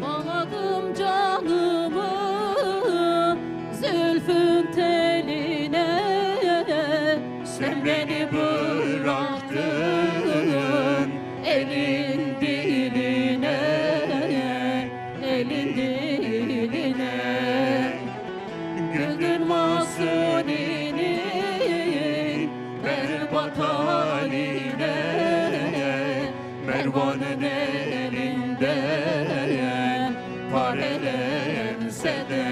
Bağladım canımı zülfün teline. Sen beni bıraktın elin diline, elin diline. Güldün Mahsuni'nin berbat haline, Mervan'ın elinden parelense de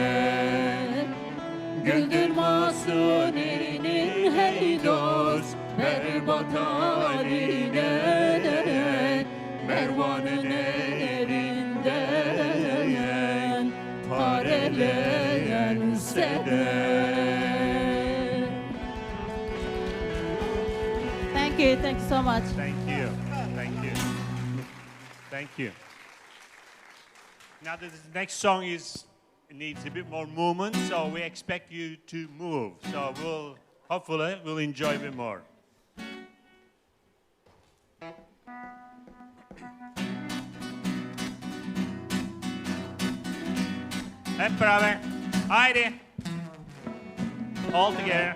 güldürmasın elinin hey dost berbat haline Mervan'ın elinden parelense de. Thank you. Thank you so much. Thank you. Thank you. Thank you. Now, the next song needs a bit more movement, so we expect you to move. So hopefully we'll enjoy a bit more. Hep beraber. Haydi. All together.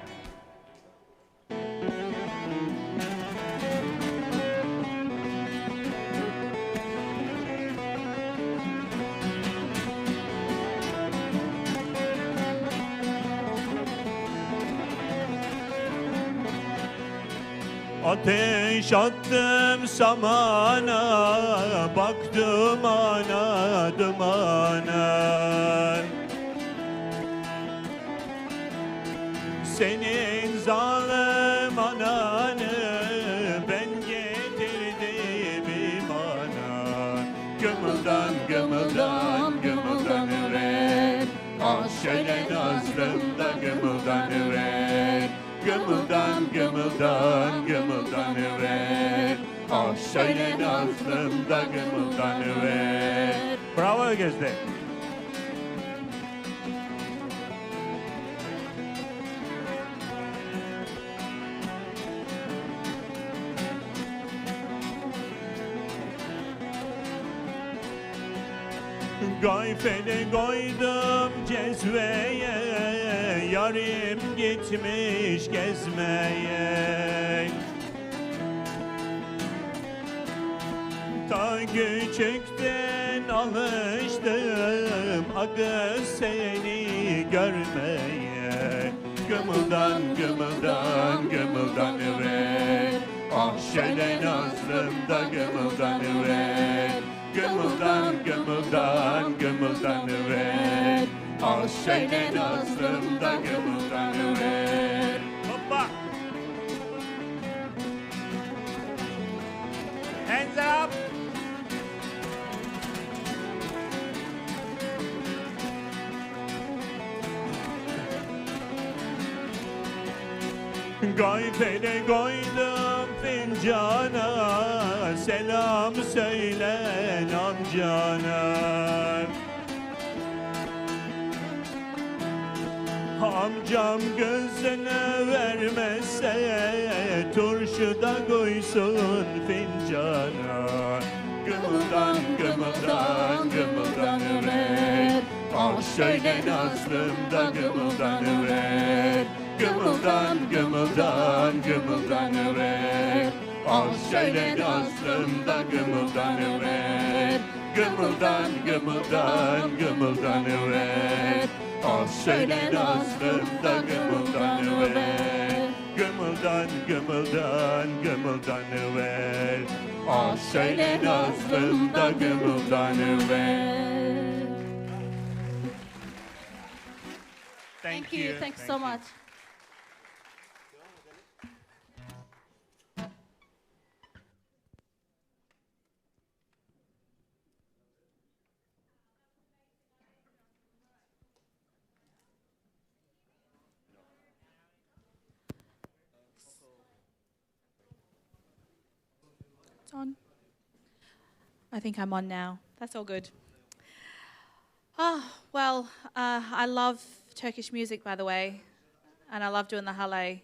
Ateş attım samana, baktım ana dumana. Senin zalim ananı ben getirdim imana. Gımıldan gımıldan gımıldanıver, ah şöyle nazlımda gımıldanıver. Gımıldan gımıldan gımıldanıver, ah şöyle nazlımda gımıldanıver. Bravo Gözde. Gayfele koydum cezveye, yarim gitmiş gezmeye. Ta küçükten alıştım akı seni görmeye. Gımıldan gımıldan gımıldanıver, ah şöyle nazlımda gımıldanıver. Gımıldan gımıldan gımıldanıver, ah şöyle nazlımda gımıldanıver. Hoppa! Hands up! Gayfele koydum fincana, selam söyle amcana. Amcam gözüne vermezse turşuda koysun fincana. Gımıldan gımıldan gımıldanıver, ah şöyle nazlımda gımıldanıver. Gımıldan gımıldan gımıldanıver, ah şöyle nazlımda gımıldanıver. Gımıldan gımıldan gımıldanıver, ah şöyle nazlımda gımıldanıver. Gımıldan gımıldan gımıldanıver, ah şöyle nazlımda gımıldanıver. Thank you. Thank you so much. It's on. I think I'm on now. That's all good. I love Turkish music, by the way, and I love doing the hale.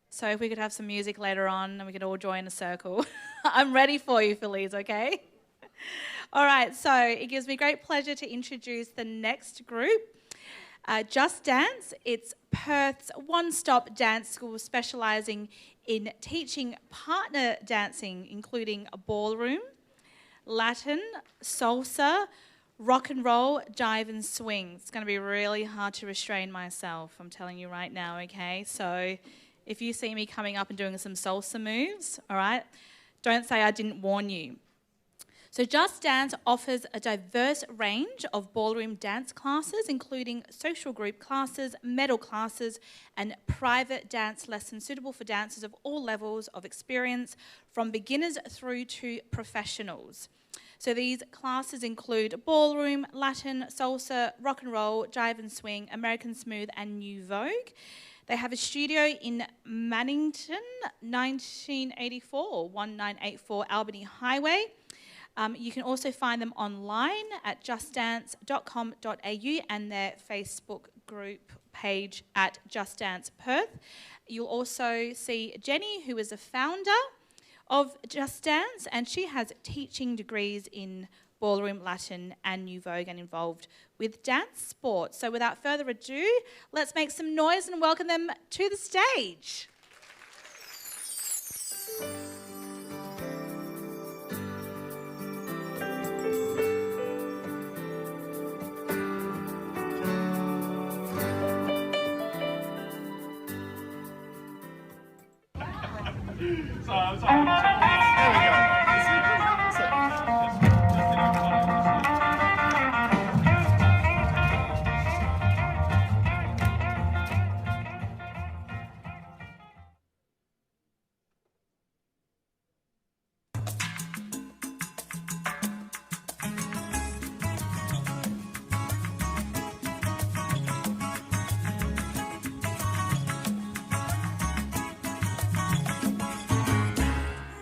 So if we could have some music later on and we could all join a circle. I'm ready for you, Feliz, okay? All right, so it gives me great pleasure to introduce the next group. Just Dance. It's Perth's one-stop dance school specialising in teaching partner dancing, including ballroom, Latin, salsa, rock and roll, jive and swing. It's going to be really hard to restrain myself, I'm telling you right now, okay? So if you see me coming up and doing some salsa moves, all right, don't say I didn't warn you. So Just Dance offers a diverse range of ballroom dance classes, including social group classes, medal classes, and private dance lessons suitable for dancers of all levels of experience, from beginners through to professionals. So these classes include ballroom, Latin, salsa, rock and roll, jive and swing, American smooth, and new vogue. They have a studio in Mannington, 1984 Albany Highway. You can also find them online at justdance.com.au and their Facebook group page at Just Dance Perth. You'll also see Jenny, who is a founder of Just Dance, and she has teaching degrees in ballroom, Latin, and new vogue, and involved with dance sports. So without further ado, let's make some noise and welcome them to the stage.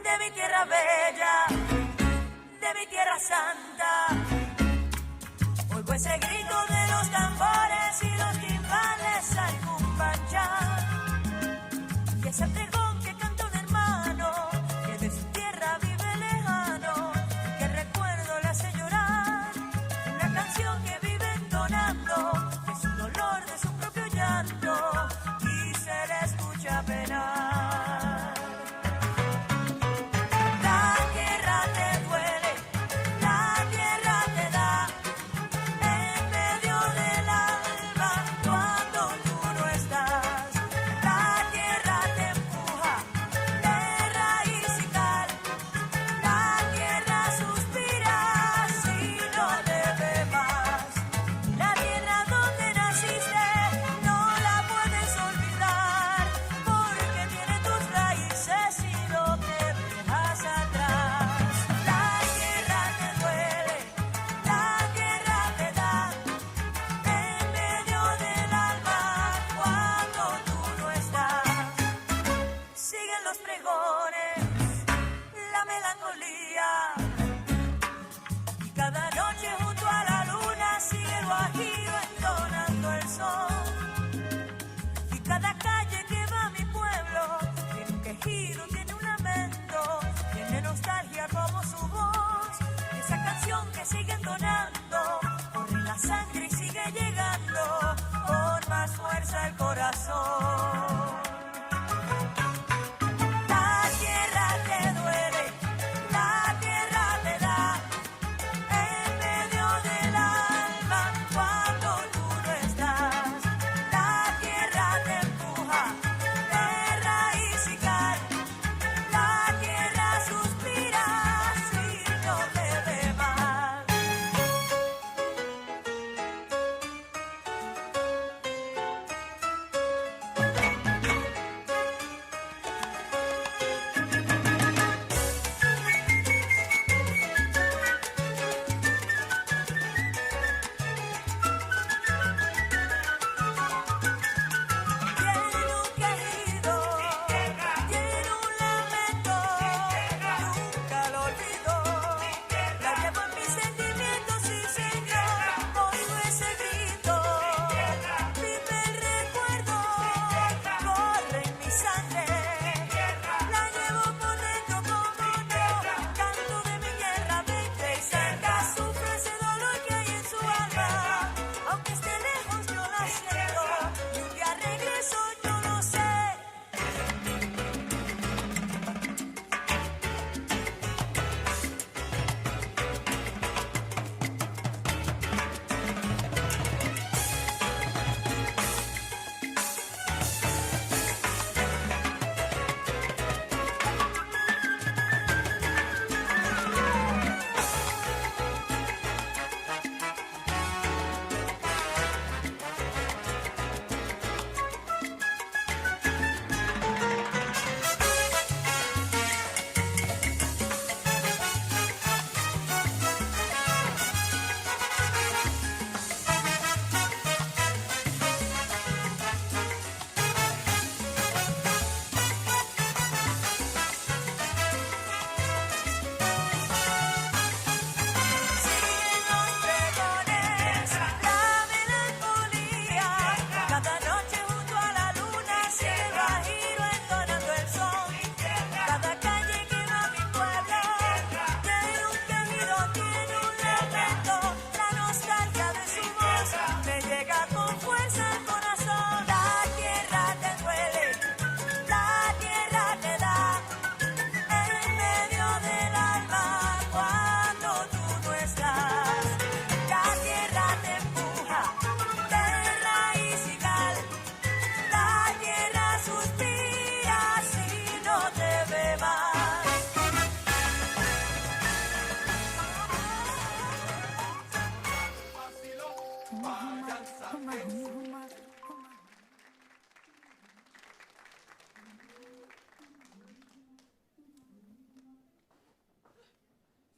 De mi tierra bella, de mi tierra santa, oigo ese grito de los tambores y los timbales al cumbanchar, y ese pregón que canta un hermano que de su tierra vive lejano, que recuerdo le hace llorar, una canción que vive entonando de su dolor, de su propio llanto, y se le escucha penar. La tierra te duele, la tierra te da, en medio del alba cuando tú no estás. La tierra te empuja.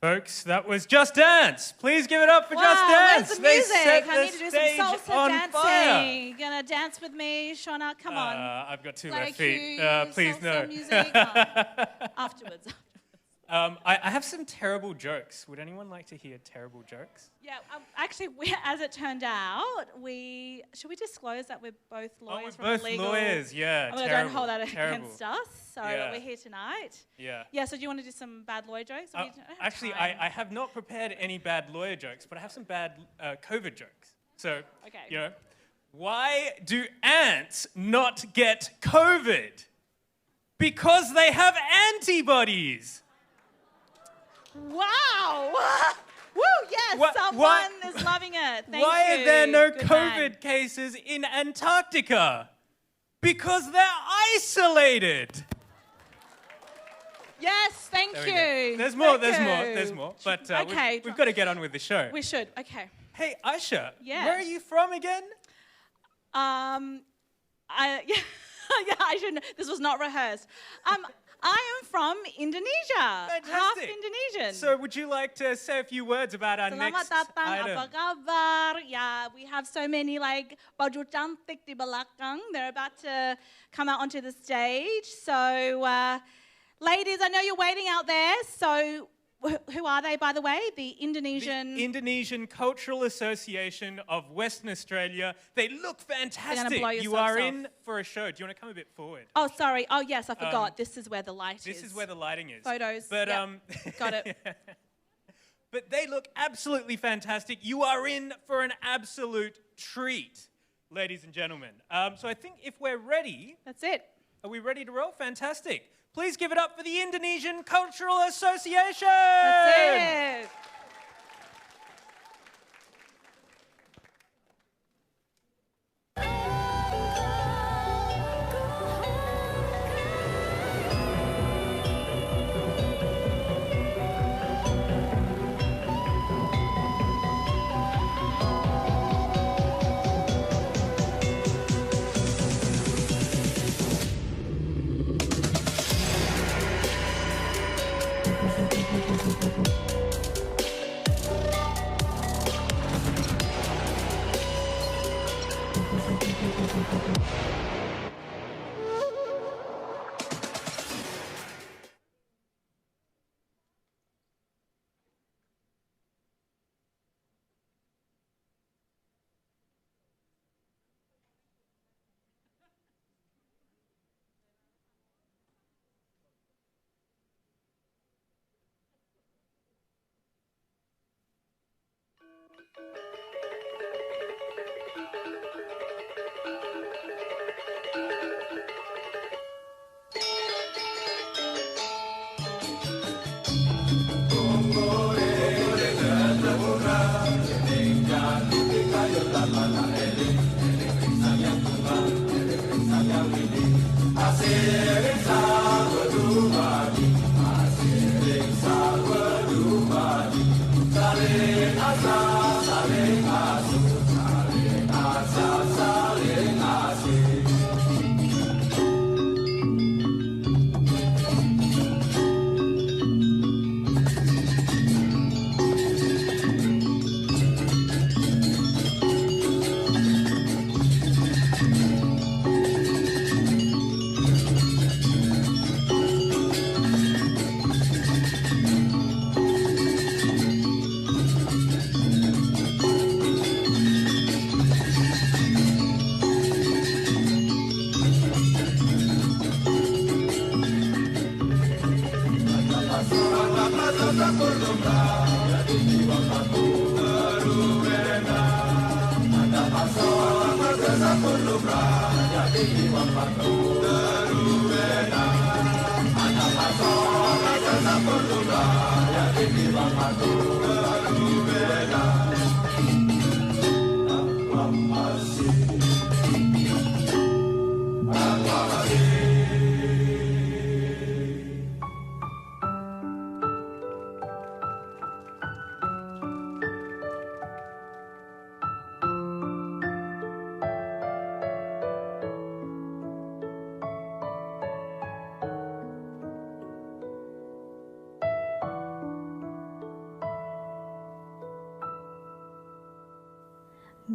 Folks, that was Just Dance. Please give it up for Just Dance. Where's the They music? set I the need to do stage some salsa on dancing. fire. You gonna dance with me, Shauna? Come on. I've got two Like left feet. you, Please salsa no. music. Oh, afterwards. I have some terrible jokes. Would anyone like to hear terrible jokes? Yeah, actually, as it turned out, should we disclose that we're both lawyers from both legal? lawyers, yeah. I mean, don't hold that against us. So Yeah. we're here tonight. Yeah. Yeah. So do you want to do some bad lawyer jokes? Or we don't have Actually, time? I have not prepared any bad lawyer jokes, but I have some bad COVID jokes. So, Okay. Why do ants not get COVID? Because they have antibodies. Wow! Woo! Yes, someone is loving it. Thank Why you. are there no Good COVID man. cases in Antarctica? Because they're isolated. Yes, thank There we you. go. There's more, Thank there's you. more. But Okay. we've got to get on with the show. We should. Okay. Hey, Aisha, Yes. where are you from again? Yeah, I shouldn't. This was not rehearsed. I am from Indonesia. Half Fantastic. Indonesian. So would you like to say a few words about our Selamat next datang, item? apa kabar? Yeah, we have so many like baju cantik di belakang. They're about to come out onto the stage. So, ladies, I know you're waiting out there. So, who are they, by the way? The Indonesian... The Indonesian Cultural Association of Western Australia. They look fantastic. blow You your are socks in for a show. Do you want to come a bit forward? Oh, sorry. Oh, yes, I forgot. This is where the light is. This is where the lighting is. Photos. But Yep. Got it. But they look absolutely fantastic. You are in for an absolute treat, ladies and gentlemen. So I think if we're ready... That's it. Are we ready to roll? Fantastic. Please give it up for the Indonesian Cultural Association. That's it.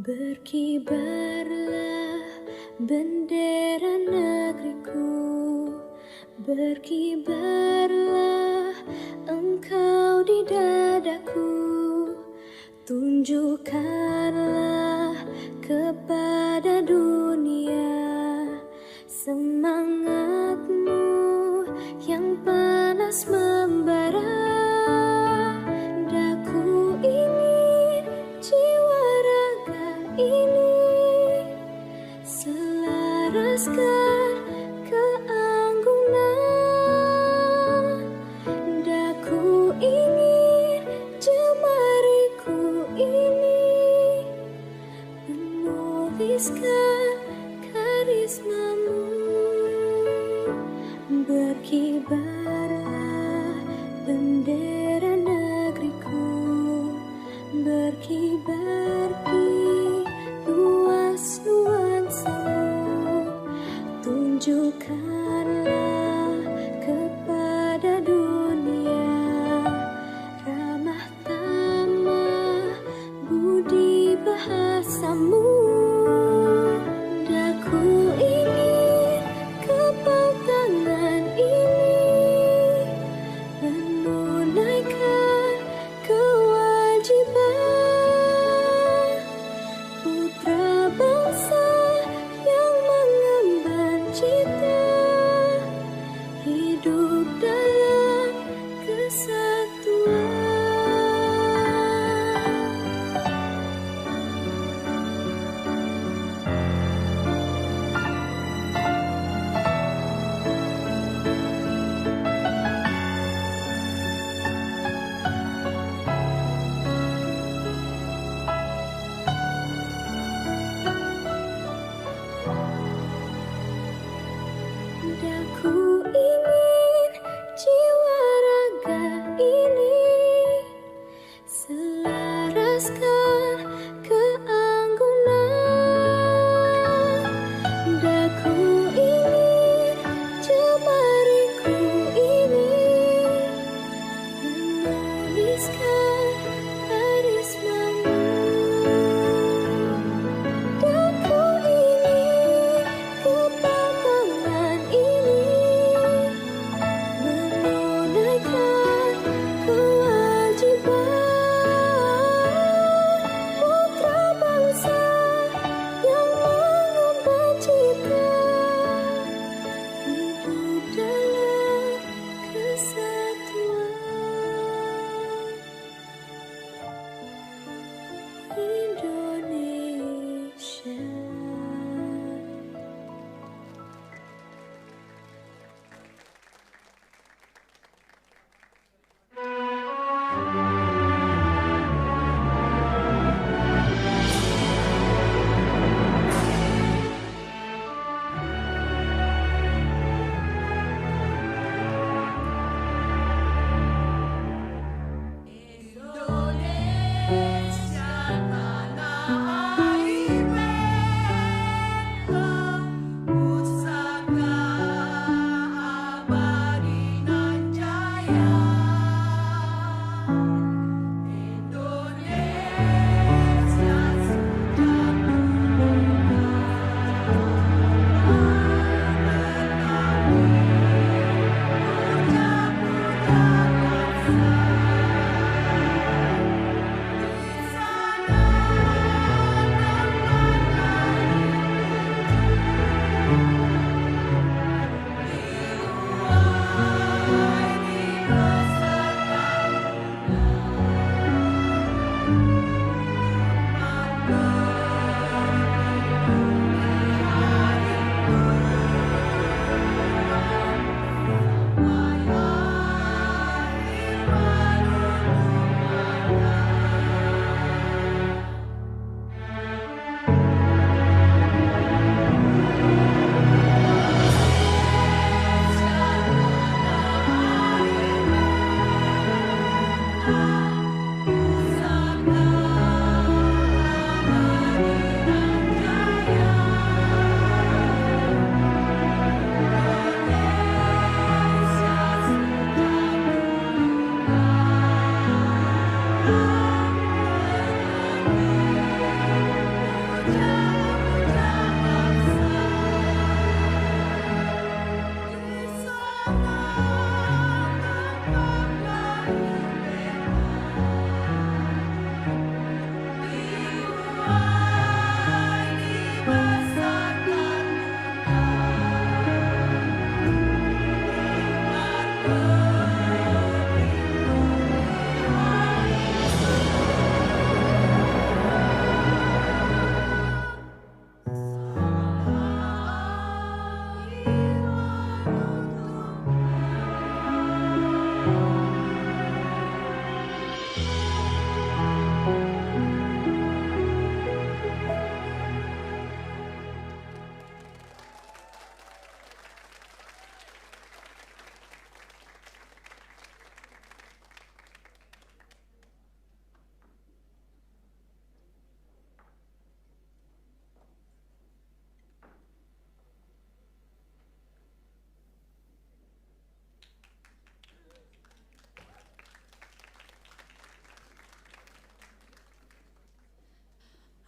Berkibarlah bendera negeriku, berkibarlah engkau di dadaku, tunjukkanlah kepada dunia semangatmu yang panas membara. Daku ingin jiwa raga ini selaraskan keanggunan. Daku ingin jemariku ini menuliskan karismamu. Berkibarlah bendera negeriku, berkibar di luas nuansamu, tunjukkanlah kepada dunia ramah tamah budi bahasamu. Daku ingin kepal tangan ini menunaikan kewajiban putra bangsa yang mengemban cita hidup dalam kesatuan. Daku ingin jiwa raga ini selaraskan keanggunan. Daku ingin jemariku ini menuliskan karismamu. Daku ingin kepal tangan ini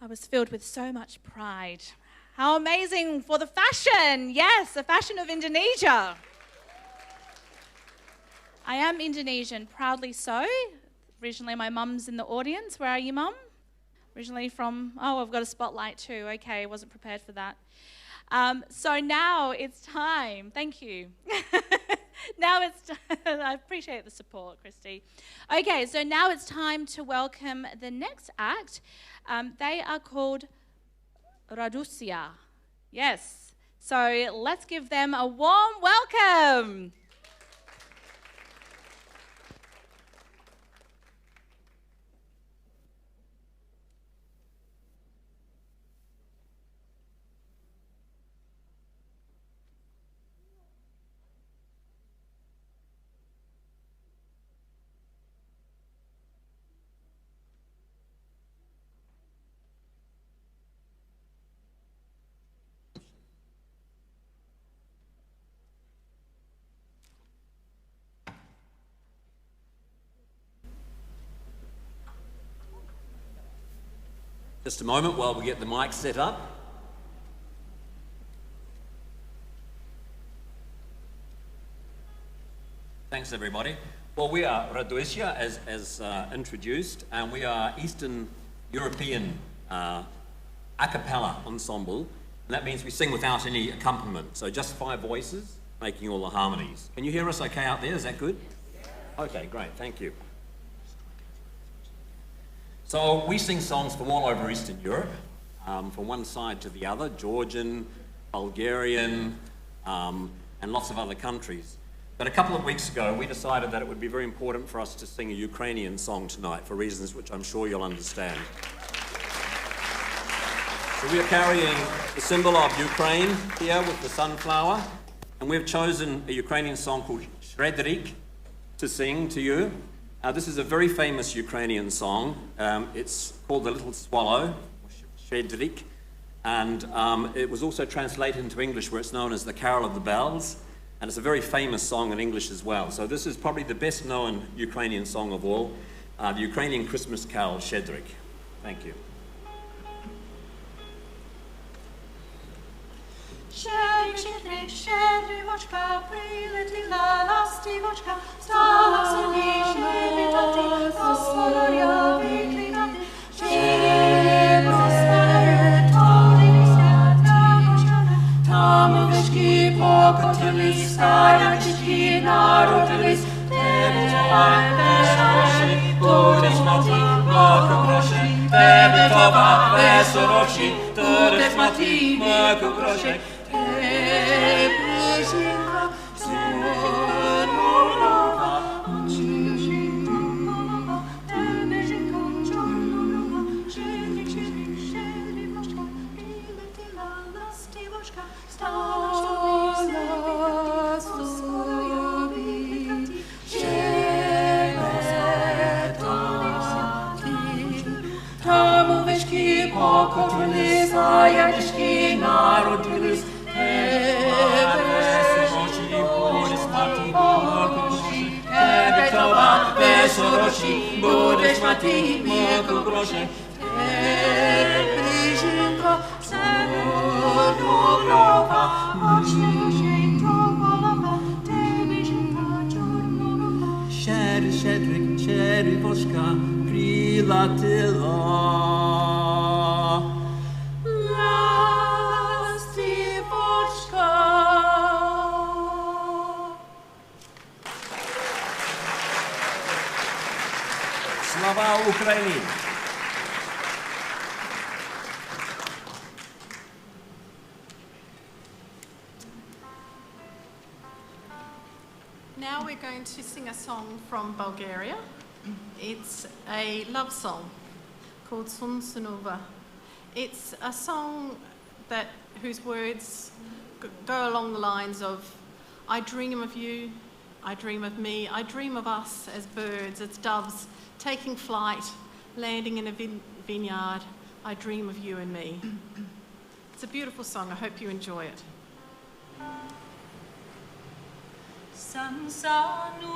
I was filled with so much pride. How amazing for the fashion. Yes, the fashion of Indonesia. I am Indonesian, proudly so. Originally, my mum's in the audience. Where are you, Mum? Originally from, oh, I've got a spotlight too. Okay, I wasn't prepared for that. So now it's time. Thank you. I appreciate the support, Christy. Okay, so now it's time to welcome the next act. They are called Radusia. Yes. So let's give them a warm welcome. Just a moment while we get the mic set up. Thanks, everybody. Well, we are Radusia, as introduced, and we are Eastern European a cappella ensemble. And that means we sing without any accompaniment, so just 5 voices making all the harmonies. Can you hear us okay out there? Is that good? Okay, great, thank you. So we sing songs from all over Eastern Europe, from one side to the other, Georgian, Bulgarian, and lots of other countries. But a couple of weeks ago, we decided that it would be very important for us to sing a Ukrainian song tonight, for reasons which I'm sure you'll understand. So we are carrying the symbol of Ukraine here with the sunflower, and we've chosen a Ukrainian song called Shredrik to sing to you. This is a very famous Ukrainian song. It's called The Little Swallow, Shredrik, and it was also translated into English where it's known as The Carol of the Bells, and it's a very famous song in English as well. So this is probably the best known Ukrainian song of all, the Ukrainian Christmas carol, Shredrik. Thank you. Shedry, shedry, shedry, vočka, priletila lastivočka, stala se mi šebitati, osvoroja viklinati, šebro stare, tolini svjata košana, tamo večki pokotili, stajački narodili, tebe čovaj vešoroši, budeš mati, mlako groše, tebe tova vesoroši, budeš mati, mlako groše, budeš mati mleko groše, tebe ženka, čornoglavka, tebe ženka, čornoglavka. Shedrik, shedrik, vočka, prilatila. Slava Ukraini! Now we're going to sing a song from Bulgaria. It's a love song called Sun Sunuva. It's a song whose words go along the lines of, I dream of you, I dream of me, I dream of us as birds, as doves, taking flight, landing in a vineyard. I dream of you and me. It's a beautiful song. I hope you enjoy it. Samsanu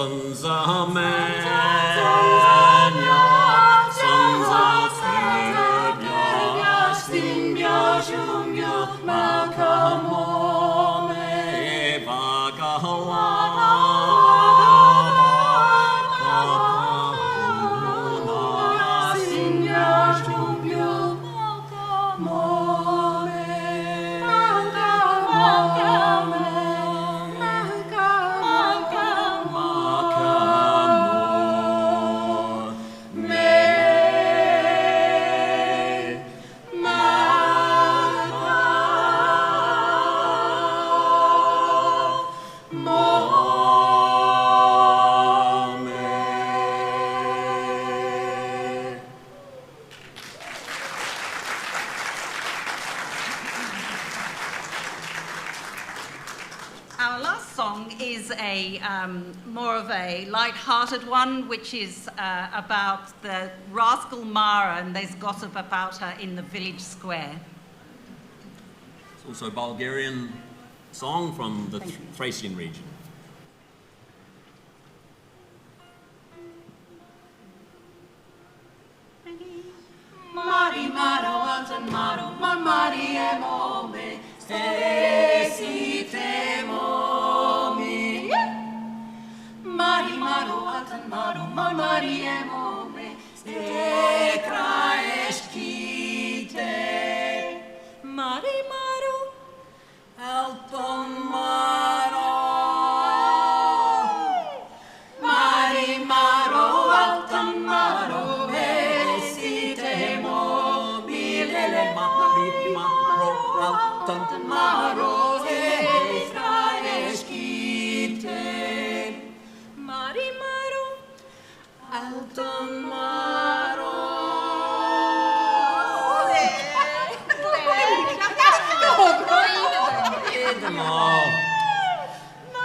sons of Menya, sons of Tanya, Simbia, Shumya, Makamome, Vagawa. Our last song is more of a light-hearted one, which is about the rascal Mara, and there's gossip about her in the village square. It's also a Bulgarian song from the Thracian region. Mari maro altan maro mari emome stesite momi. Mari maro altan maro mari emome ste kraeshkite. Mari maro altan maro. Mari maro altan maro. Maro Estraeshkite Mari Maro Alton Maro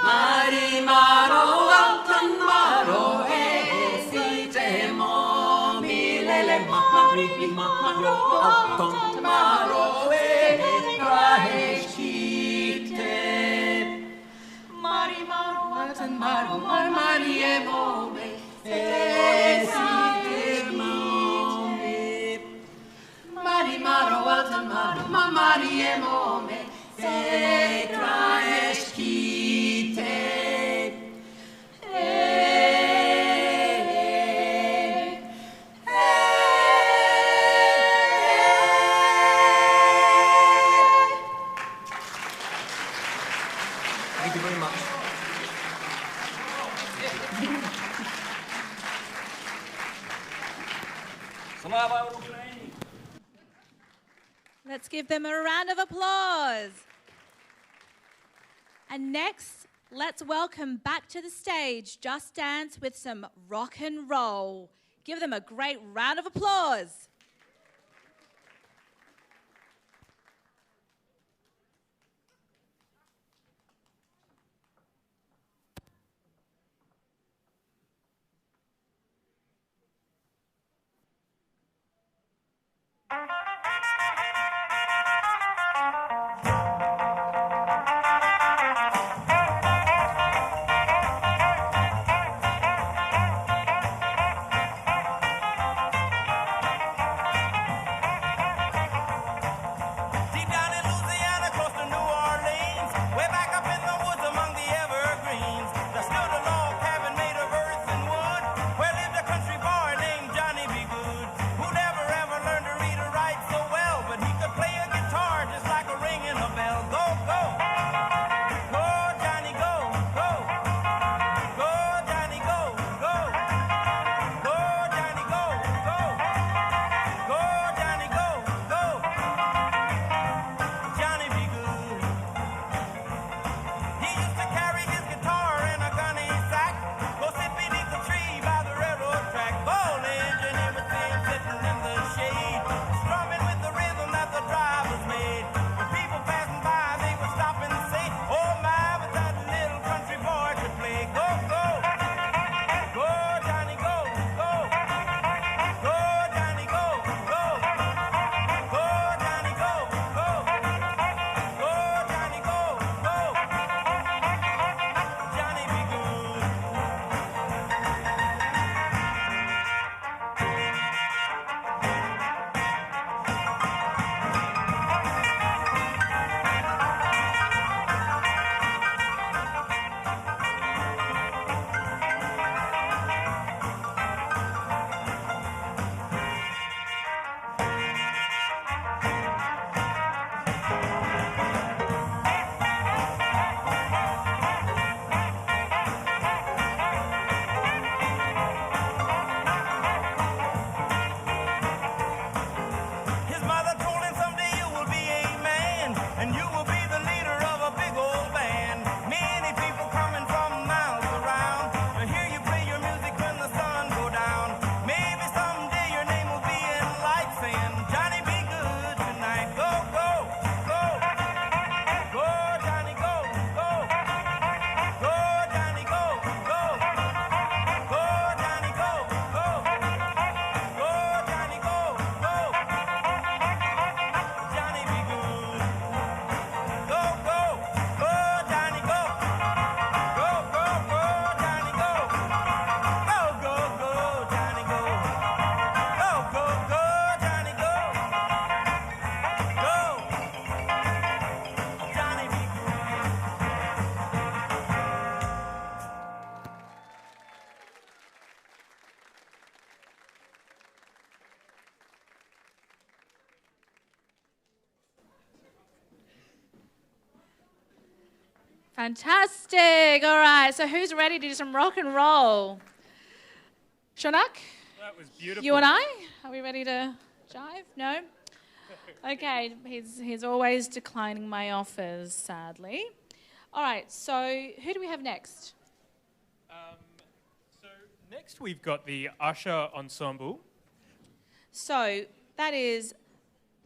Mari Maro Alton Maro Esite Mo Milele Mari Maro Alton Maro Mari maro altan maro mari emome esite mome. Mari maro altan maro mari emome etraeshkite. Thank you very much. Let's give them a round of applause. And next, let's welcome back to the stage Just Dance with some rock and roll. Give them a great round of applause. Mari Fantastic. All right. So who's ready to do some rock and roll? Shonak? That was beautiful. You and I? Are we ready to jive? No? Okay. He's always declining my offers, sadly. All right. So who do we have next? So next we've got the Usher Ensemble. So that is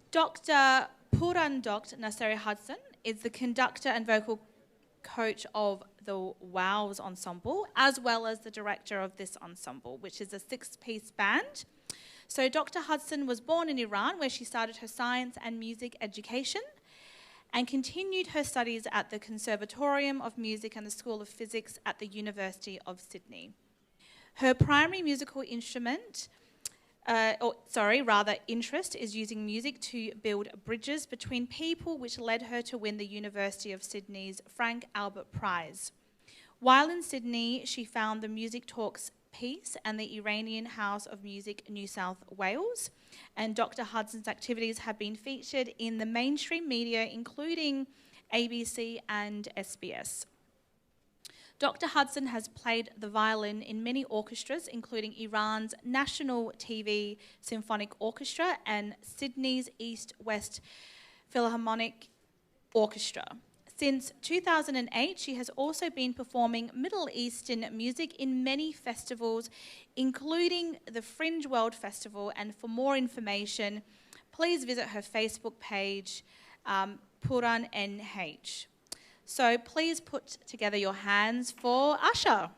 Dr. Purandok Naseri Hudson is the conductor and vocal coach of the WOWS ensemble, as well as the director of this ensemble, which is a 6-piece band. So Dr. Hudson was born in Iran, where she started her science and music education and continued her studies at the Conservatorium of Music and the School of Physics at the University of Sydney. Her primary musical interest is using music to build bridges between people, which led her to win the University of Sydney's Frank Albert Prize. While in Sydney, she found the Music Talks piece and the Iranian House of Music New South Wales, and Dr. Hudson's activities have been featured in the mainstream media, including ABC and SBS. Dr. Hudson has played the violin in many orchestras, including Iran's National TV Symphonic Orchestra and Sydney's East-West Philharmonic Orchestra. Since 2008, she has also been performing Middle Eastern music in many festivals, including the Fringe World Festival, and for more information, please visit her Facebook page, Puran NH. So please put together your hands for Usher.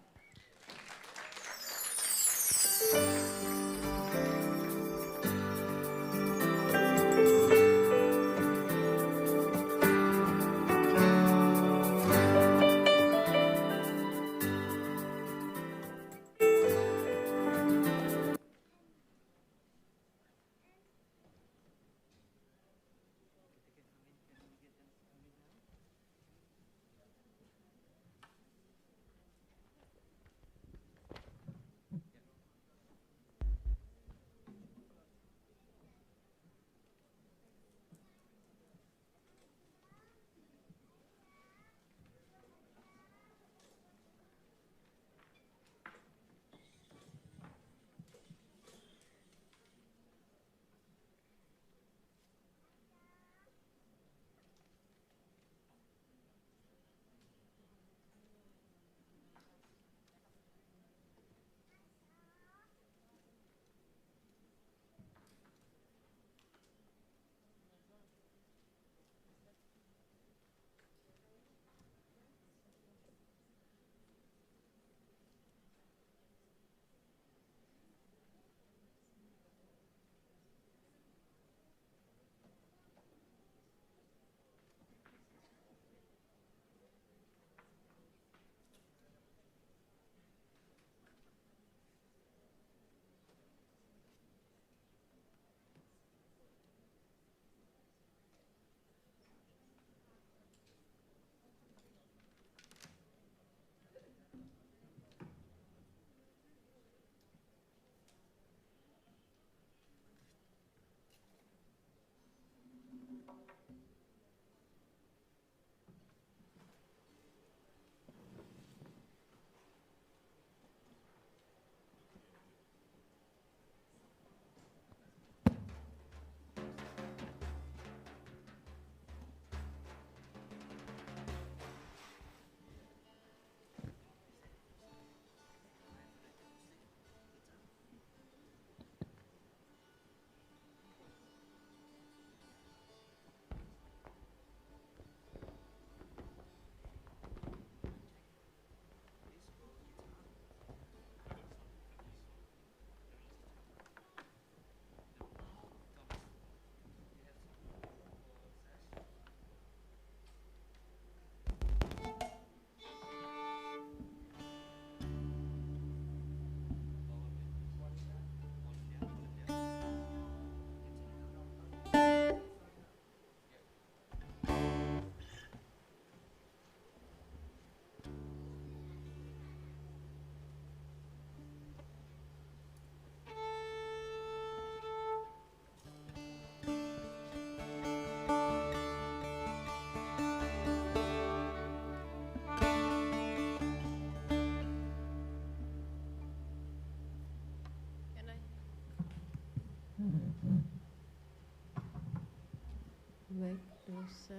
Wait, no, sir.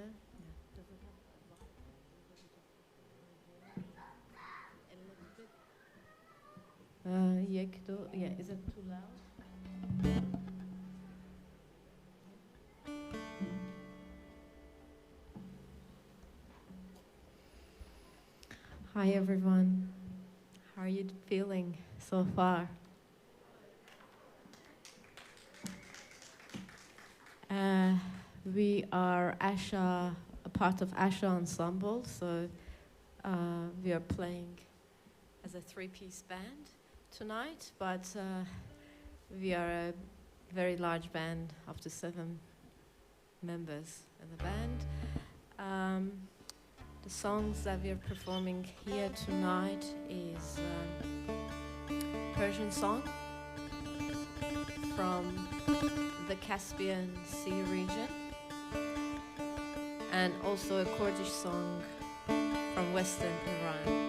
Yeah, is it too loud? Hi everyone, how are you feeling so far? We are Asha, a part of Asha Ensemble, so we are playing as a three-piece band tonight, but we are a very large band, up to 7 members in the band. The songs that we are performing here tonight is Persian song from the Caspian Sea region, and also a Kurdish song from Western Iran.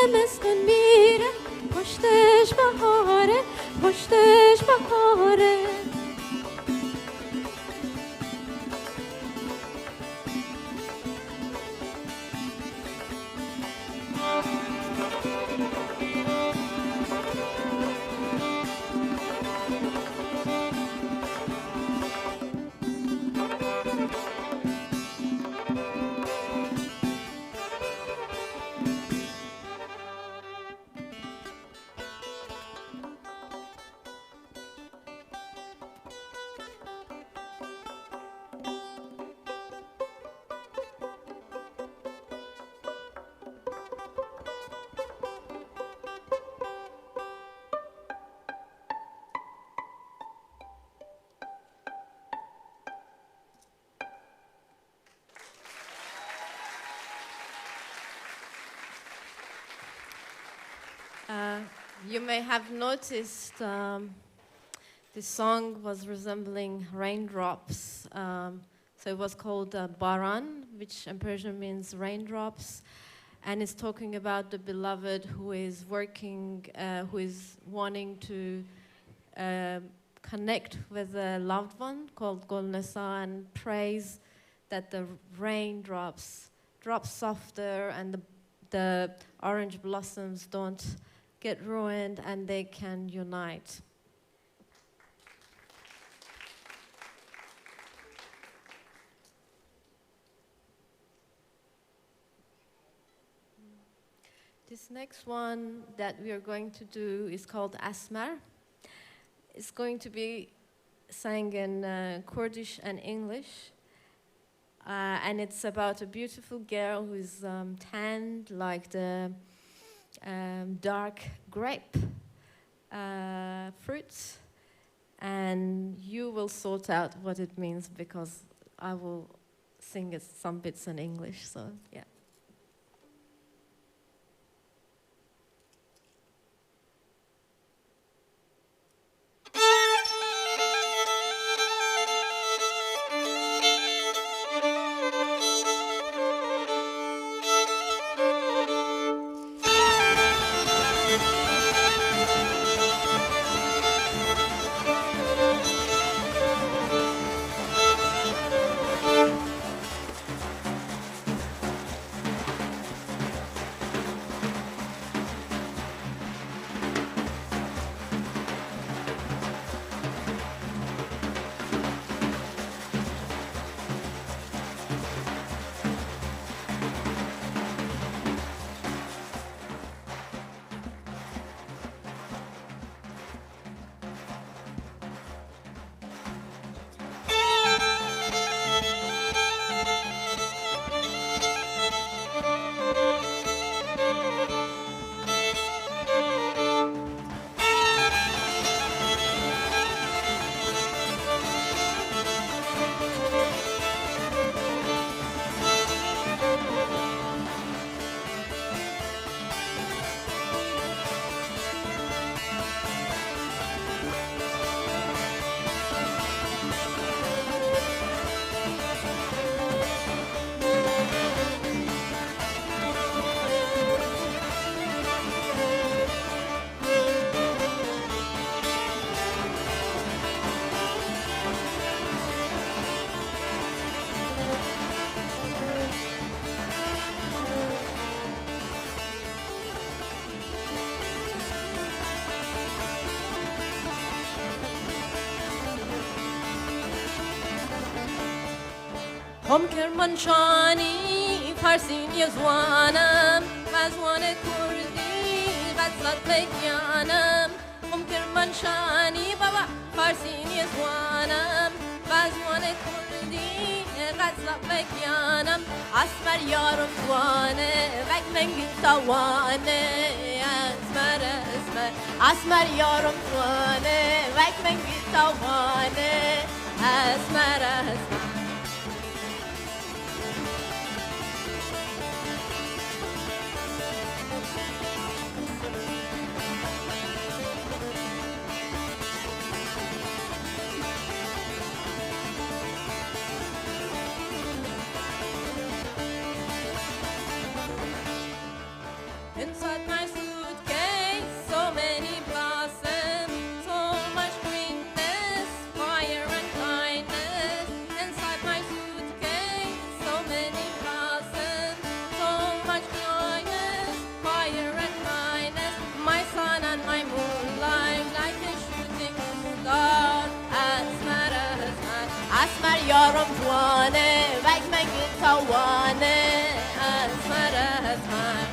زمستون میره پشتش بهاره پشتش بهاره You may have noticed this song was resembling raindrops. So it was called Baran, which in Persian means raindrops. And it's talking about the beloved who is working, who is wanting to connect with a loved one called Golnesa and prays that the raindrops drop softer and the orange blossoms don't get ruined and they can unite. This next one that we are going to do is called Asmar. It's going to be sang in Kurdish and English. And it's about a beautiful girl who is tanned like the dark grape fruits. And you will sort out what it means because I will sing it some bits in English. So, yeah. هم کرمانشانی فارسینی زوانم وزوان کردی غزلت بگیانم هم کرمانشانی بابا فارسینی زوانم وزوان کردی غزلت بگیانم اسمر یارم زوانه وک منگی توانه اسمر یارم زوانه وک منگی توانه اسمر Inside my suitcase, so many blossoms, so much greenness, fire and kindness. Inside my suitcase, so many blossoms, so much joyness, fire and kindness. My sun and my moonlight, like a shooting star. Asmar yorum juane, bak men gitawane. Asmar asmar.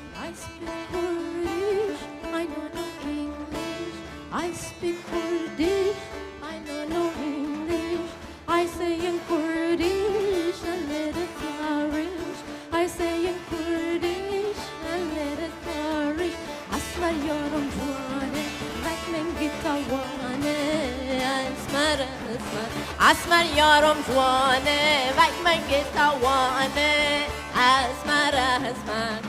I speak Kurdish, I know no English. I speak Kurdish, I know no English. I say in Kurdish, and let it flourish. I say in Kurdish, and let it flourish. Asmar yorum juane, bak men gitawane. Asmar asmar. Asmar yorum juane, bak men gitawane. Asmar asmar.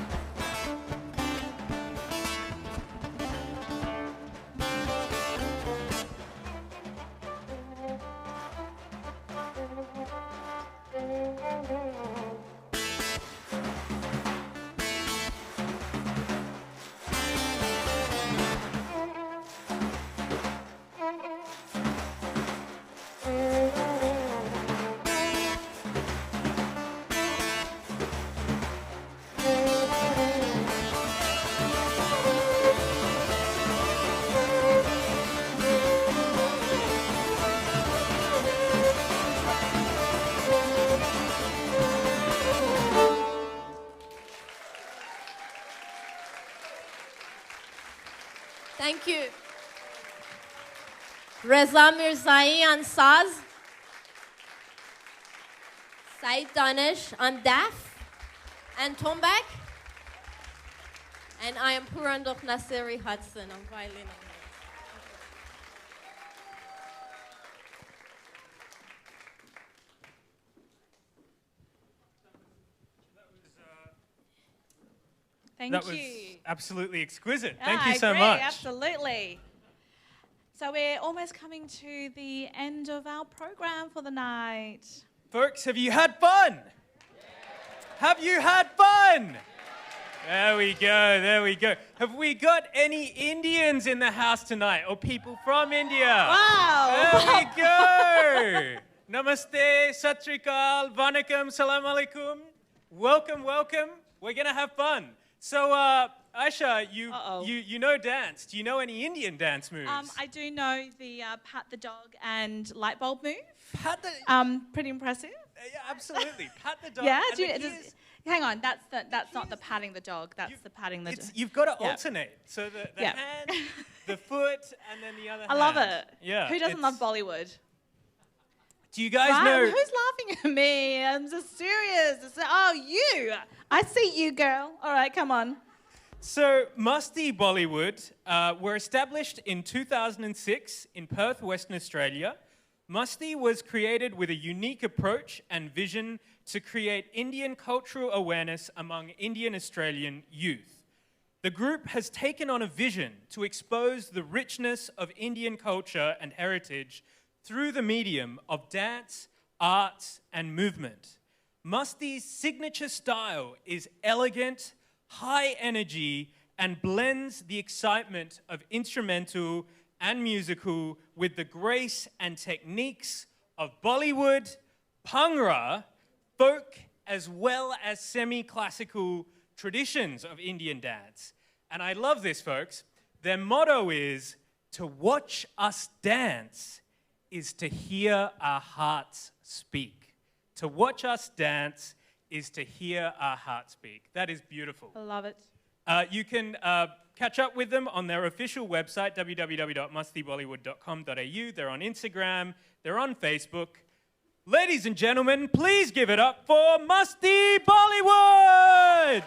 Thank you. Reza Mirzai on saz. Said Danish on daf and tombak. And I am Purandok Nasiri Hudson on violin. Thank That was you. absolutely exquisite. Yeah, Thank you I so agree, much. Absolutely. So we're almost coming to the end of our program for the night. Folks, have you had fun? Have you had fun? There we go, there we go. Have we got any Indians in the house tonight or people from India? Wow. There we go. Namaste, Sat Sri Akal, Vanakkam, Salam Alaikum. Welcome, welcome. We're going to have fun. So, Aisha, you know dance. Do you know any Indian dance moves? I do know the pat the dog and light bulb move. Pat the... Pretty impressive. Yeah, absolutely. Pat the dog. Yeah, and the keys- hang on. That's not the patting the dog. That's the patting the dog. You've got to Yeah. alternate. So the Yeah. hand, the foot, and then the other hand. I love it. Yeah. Who doesn't love Bollywood? Do you guys Right? know... Who's laughing at me? I'm just serious. Oh, you. I see you, girl. All right, come on. So, Musti Bollywood were established in 2006 in Perth, Western Australia. Musti was created with a unique approach and vision to create Indian cultural awareness among Indian Australian youth. The group has taken on a vision to expose the richness of Indian culture and heritage through the medium of dance, arts, and movement. Musti's signature style is elegant, high energy, and blends the excitement of instrumental and musical with the grace and techniques of Bollywood, Bhangra, folk, as well as semi-classical traditions of Indian dance. And I love this, folks. Their motto is, "To watch us dance is to hear our hearts speak." To watch us dance is to hear our hearts speak. That is beautiful. I love it. You can catch up with them on their official website, www.mustibollywood.com.au. They're on Instagram. They're on Facebook. Ladies and gentlemen, please give it up for Musti Bollywood!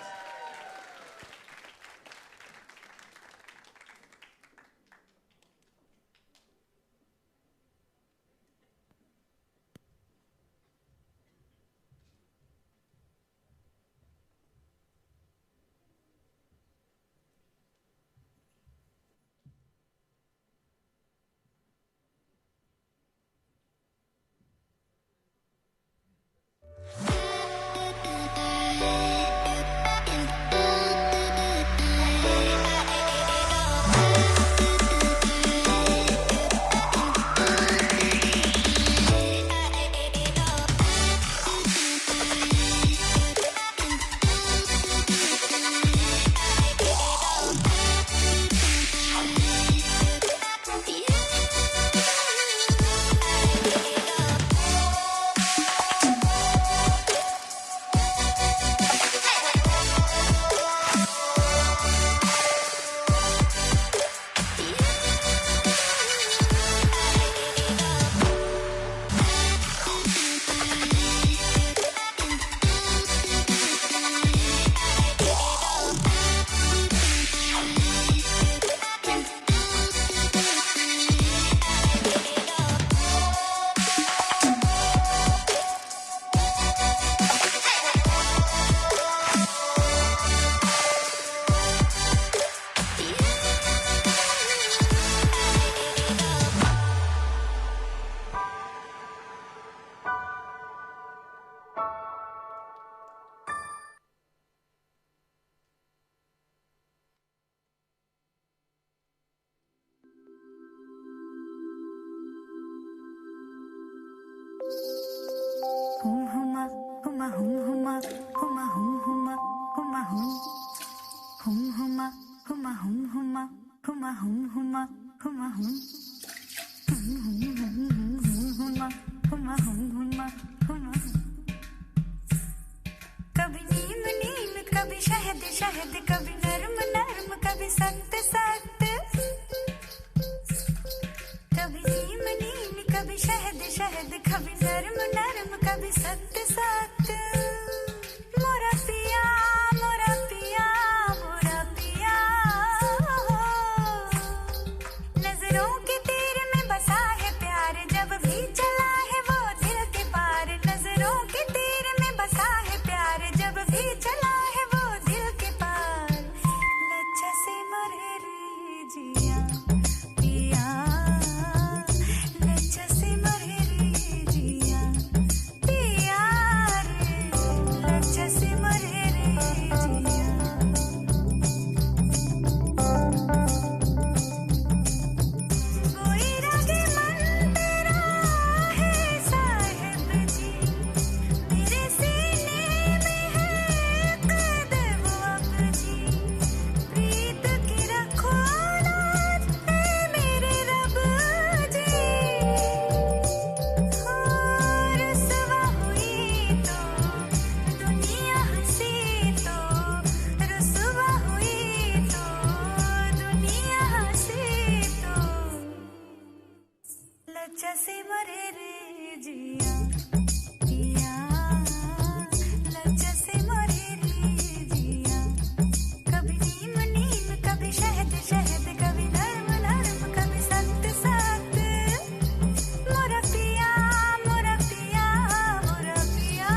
Huma Huma Huma कभी नीम नीम कभी शहद शहद कभी नरम नरम कभी सख्त सख्त कभी नीम नीम कभी शहद शहद कभी नरम नरम कभी सख्त सख्त मोरा पिया मोरा पिया मोरा पिया नजरों के तीर में बसा है प्यार जब भी चला है वो दिल के पार नजरों के तीर में बसा है प्यार जब भी चला है वो दिल के पार लच्छा से मरे रे जिया पिया लच्छा से मरे रे जिया पिया रे लच्छा से मरे रे जिया कोई रागे मन तेरा है साहिब जी मेरे सीने में है कैद वो अब जी प्रीत की रखो लाज है मेरे रब जी रुसवा हुई तो दुनिया हंसी तो रुसवा हुई तो दुनिया हंसी तो लच्छा से मरे रे जिया पिया लच्छा से मरे रे जिया कभी नीम नीम कभी शहद शहद कभी नरम नरम कभी सख्त सख्त मोरा पिया मोरा पिया मोरा पिया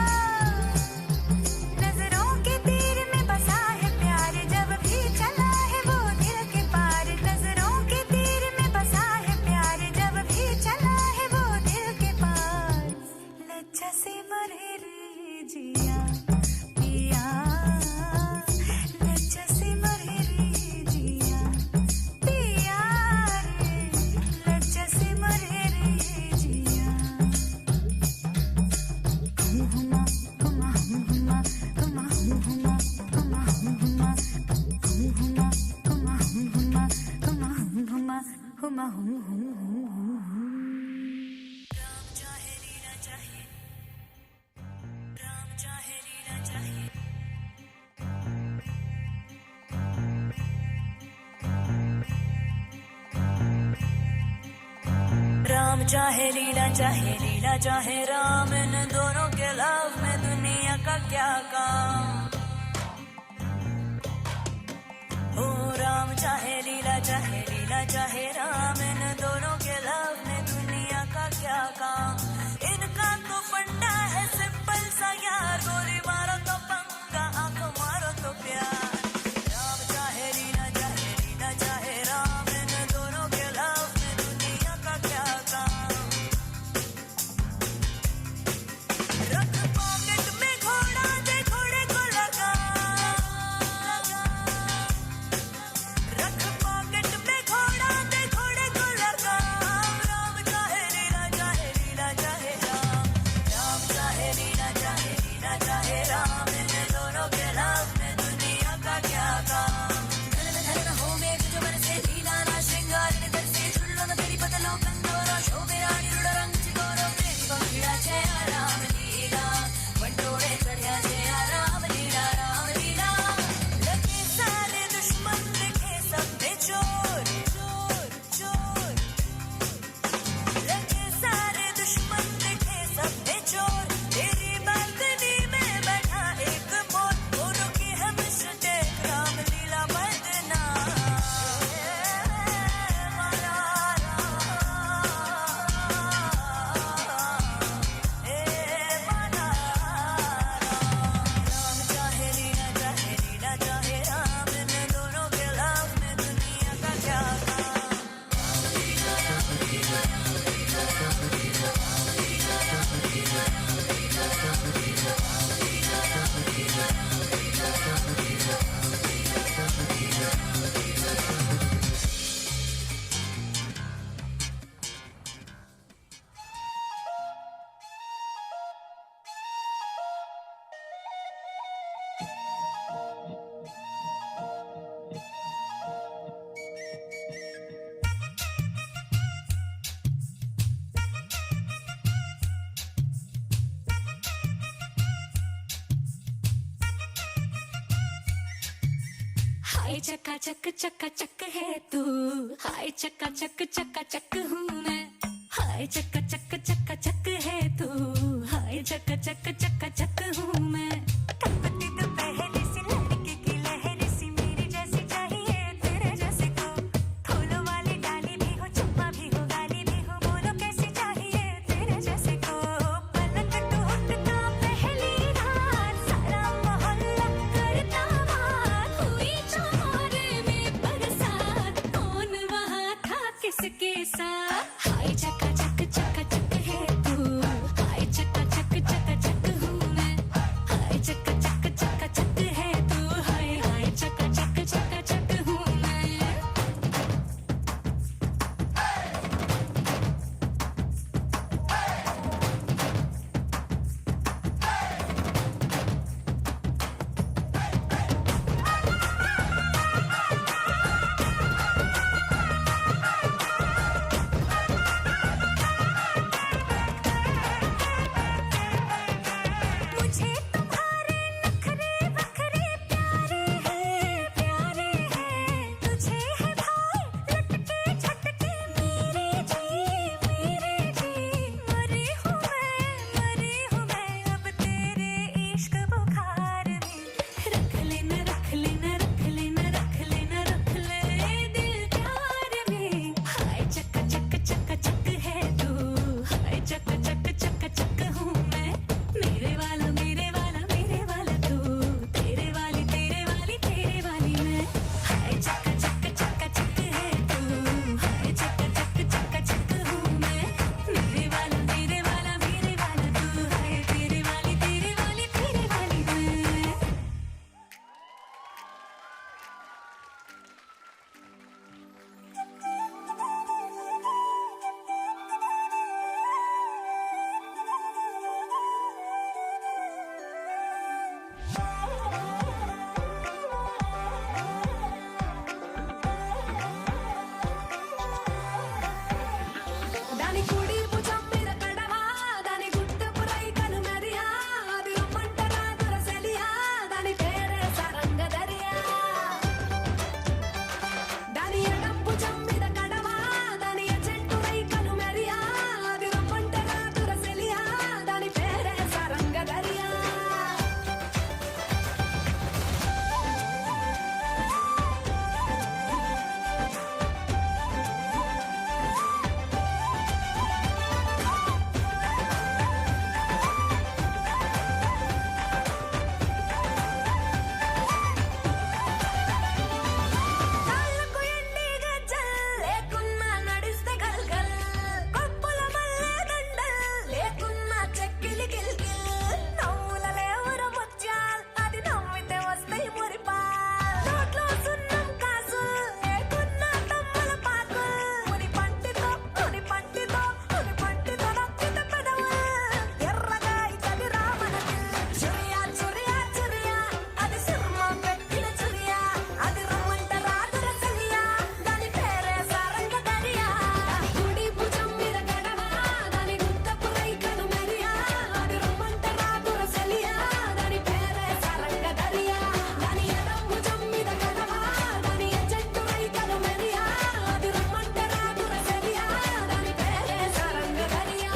नजरों के तीर में बसा है प्यार जब भी चला है वो दिल के पार नजरों के तीर में बसा है प्यार जब भी चला है वो दिल के पार लच्छा से मरे रे जिया पिया लच्छा से मरे रे जिया पिया रे लच्छा से मरे रे जिया हुमा हुमा हुमा हुमा हुमा हुमा हुमा हुमा हुमा हुमा हुमा हुमा हुमा राम चाहे लीला चाहे राम चाहे लीला चाहे राम चाहे लीला चाहे राम इन दोनों के लव में दुनिया का क्या काम ओ राम चाहे लीला चाहे राम इन दोनों के लव में दुनिया का क्या काम इनका तो फंडा है सिंपल सा यार गोली मारो तो पंगा आंख मारो तो प्यार राम चाहे लीला चाहे राम इन दोनों के लव में दुनिया का क्या काम रख पॉकेट में घोड़ा दे घोड़े को लगा रख पॉकेट में घोड़ा दे घोड़े को लगा हाय चकाचक चकाचक है तू हाय चकाचक चकाचक हूँ मैं हाय चकाचक चकाचक है तू हाय चकाचक चकाचक हूँ मैं कपटी तो पहली सी लड़की की लहरी सी मेरी जैसी चाहिए तेरे जैसे को फूलों वाली डाली भी हो चुम्मा भी हो गाली भी हो बोलो कैसी चाहिए तेरे जैसे को पलक टूटता पहली रात सारा मोहल्ला करता बात हुई चौरे में बरसात कौन वहाँ था किसके साथ हाय चकाचक चकाचक है तू हाय चकाचक चकाचक हूँ मैं हाय चकाचक चकाचक है तू हाय हाय चकाचक चकाचक हूँ मैं मुझे तुम्हारे नखरे वखरे प्यारे हैं तुझे है भाई लटके झटके मेरे जी मरी हूँ मैं अब तेरे इश्क बुखार में रख लेना रख लेना रख लेना रख लेना रख ले दिल प्यार में हाय चक चक चक चक है तू हाय चक चक चक चक हूँ मैं मेरे वाला तू तेरे वाली मैं हाय चक चक चक चक है तू हाय चक चक चक चक हूँ मैं मेरे वाला तू हाय तेरे वाली मैं దాని కుడి భుజం మీద కడవ దాని గుట్టు పురై కనుమరియా అది రమ్మంటరా దొరసెలియా దాని పేరే సరంగదరియా దాని ఎడం భుజం మీద కడవ దాని ఎచెంటురై కనుమరియా అది రమ్మంటరా దొరసెలియా దాని పేరే సరంగదరియా కాళ్ళకు ఎండి గజ్జల్ లేకున్నా నడిస్తే గల్గల్ కొప్పుల మల్లె దండల్ లేకున్నా చెక్కిలి గిల్గిల్ నవ్వుల లేవుర ముత్యాల్ అది నమ్మితే వస్తాయి మురిపాల్ నోట్లో సున్నం కాసుల్ లేకున్నా తమ్మల పాకుల్ ముని పంటితో నొక్కితే పెదవుల్ ఎర్రగా ఇతడి రామనకిల్ చురియా అది సిర్మా పెట్టిన చురియా అది రమ్మంట రాదురసలియా దాని పేరే సారంగదరియా కుడి భుజం మీద గడవ దాని గుత్తపురై కనుమరియా అది రమ్మంట రాదురసలియా దాని పేరే సారంగదరియా దాని ఎడం భుజం మీద గడవ దాని ఎచెంటురై కనుమరియా అది రమ్మంట రాదురసలియా దాని పేరే Saranga Dariya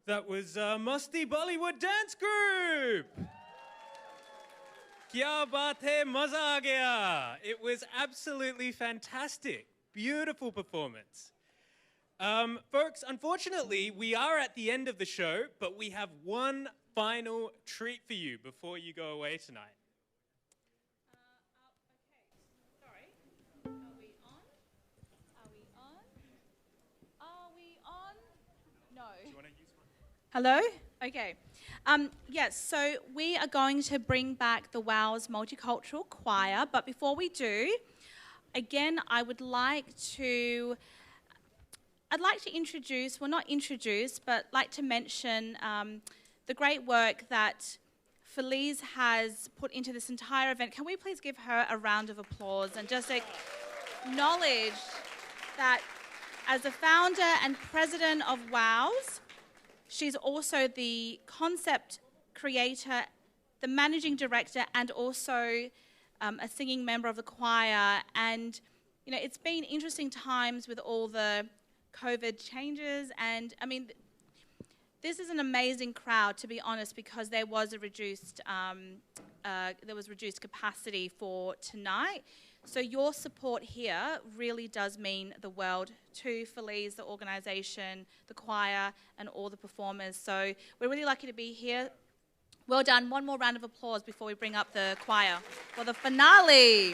That was Musti Bollywood Dance Group. Kya baat hai, maza aa gaya. It was absolutely fantastic. Beautiful performance. Folks, unfortunately, we are at the end of the show, but we have one final treat for you before you go away tonight. No. Hello? Okay. Yes, so we are going to bring back the WOWS Multicultural Choir, but before we do, again, I'd like to introduce, well, not introduce, but like to mention the great work that Feliz has put into this entire event. Can we please give her a round of applause and just acknowledge that as a founder and president of WOWS, she's also the concept creator, the managing director, and also a singing member of the choir. And, you know, it's been interesting times with all the COVID changes. And, I mean, this is an amazing crowd, to be honest, because there was a reduced capacity for tonight. So your support here really does mean the world to Feliz, the organisation, the choir, and all the performers. So we're really lucky to be here. Well done. One more round of applause before we bring up the choir for the finale. Are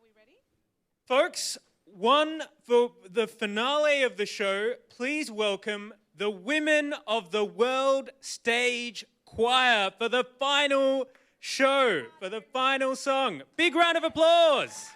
we ready? Folks, for the finale of the show, please welcome the Women of the World Stage Choir for the final show, for the final song. Big round of applause.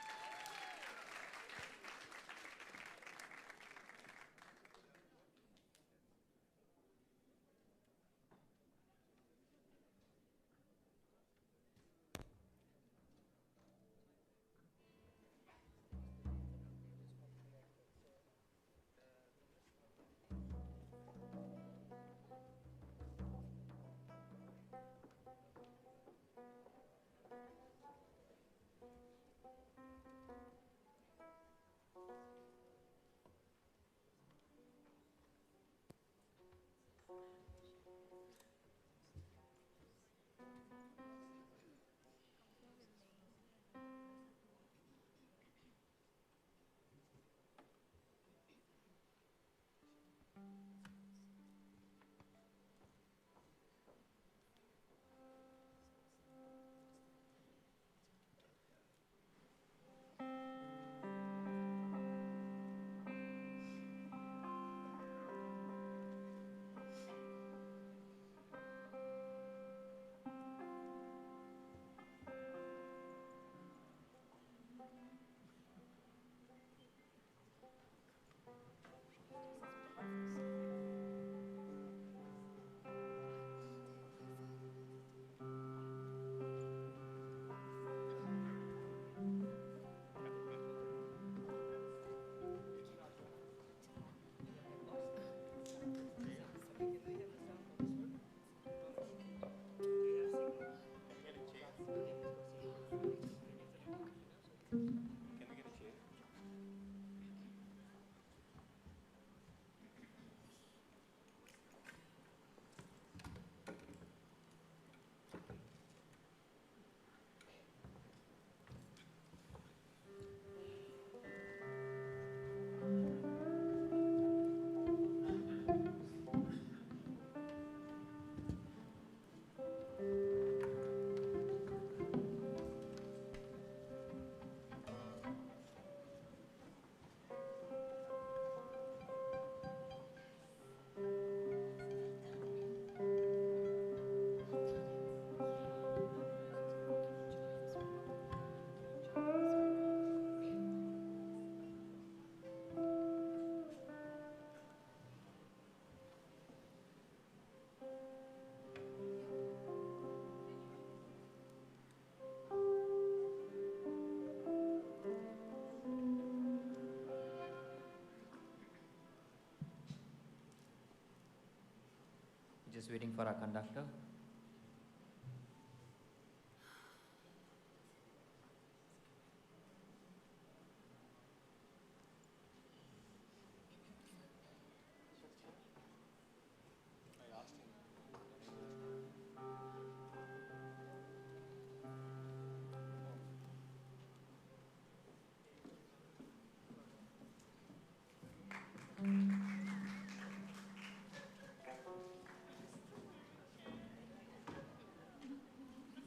Just waiting for our conductor.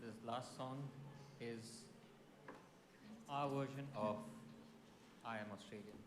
This last song is our version of I Am Australian.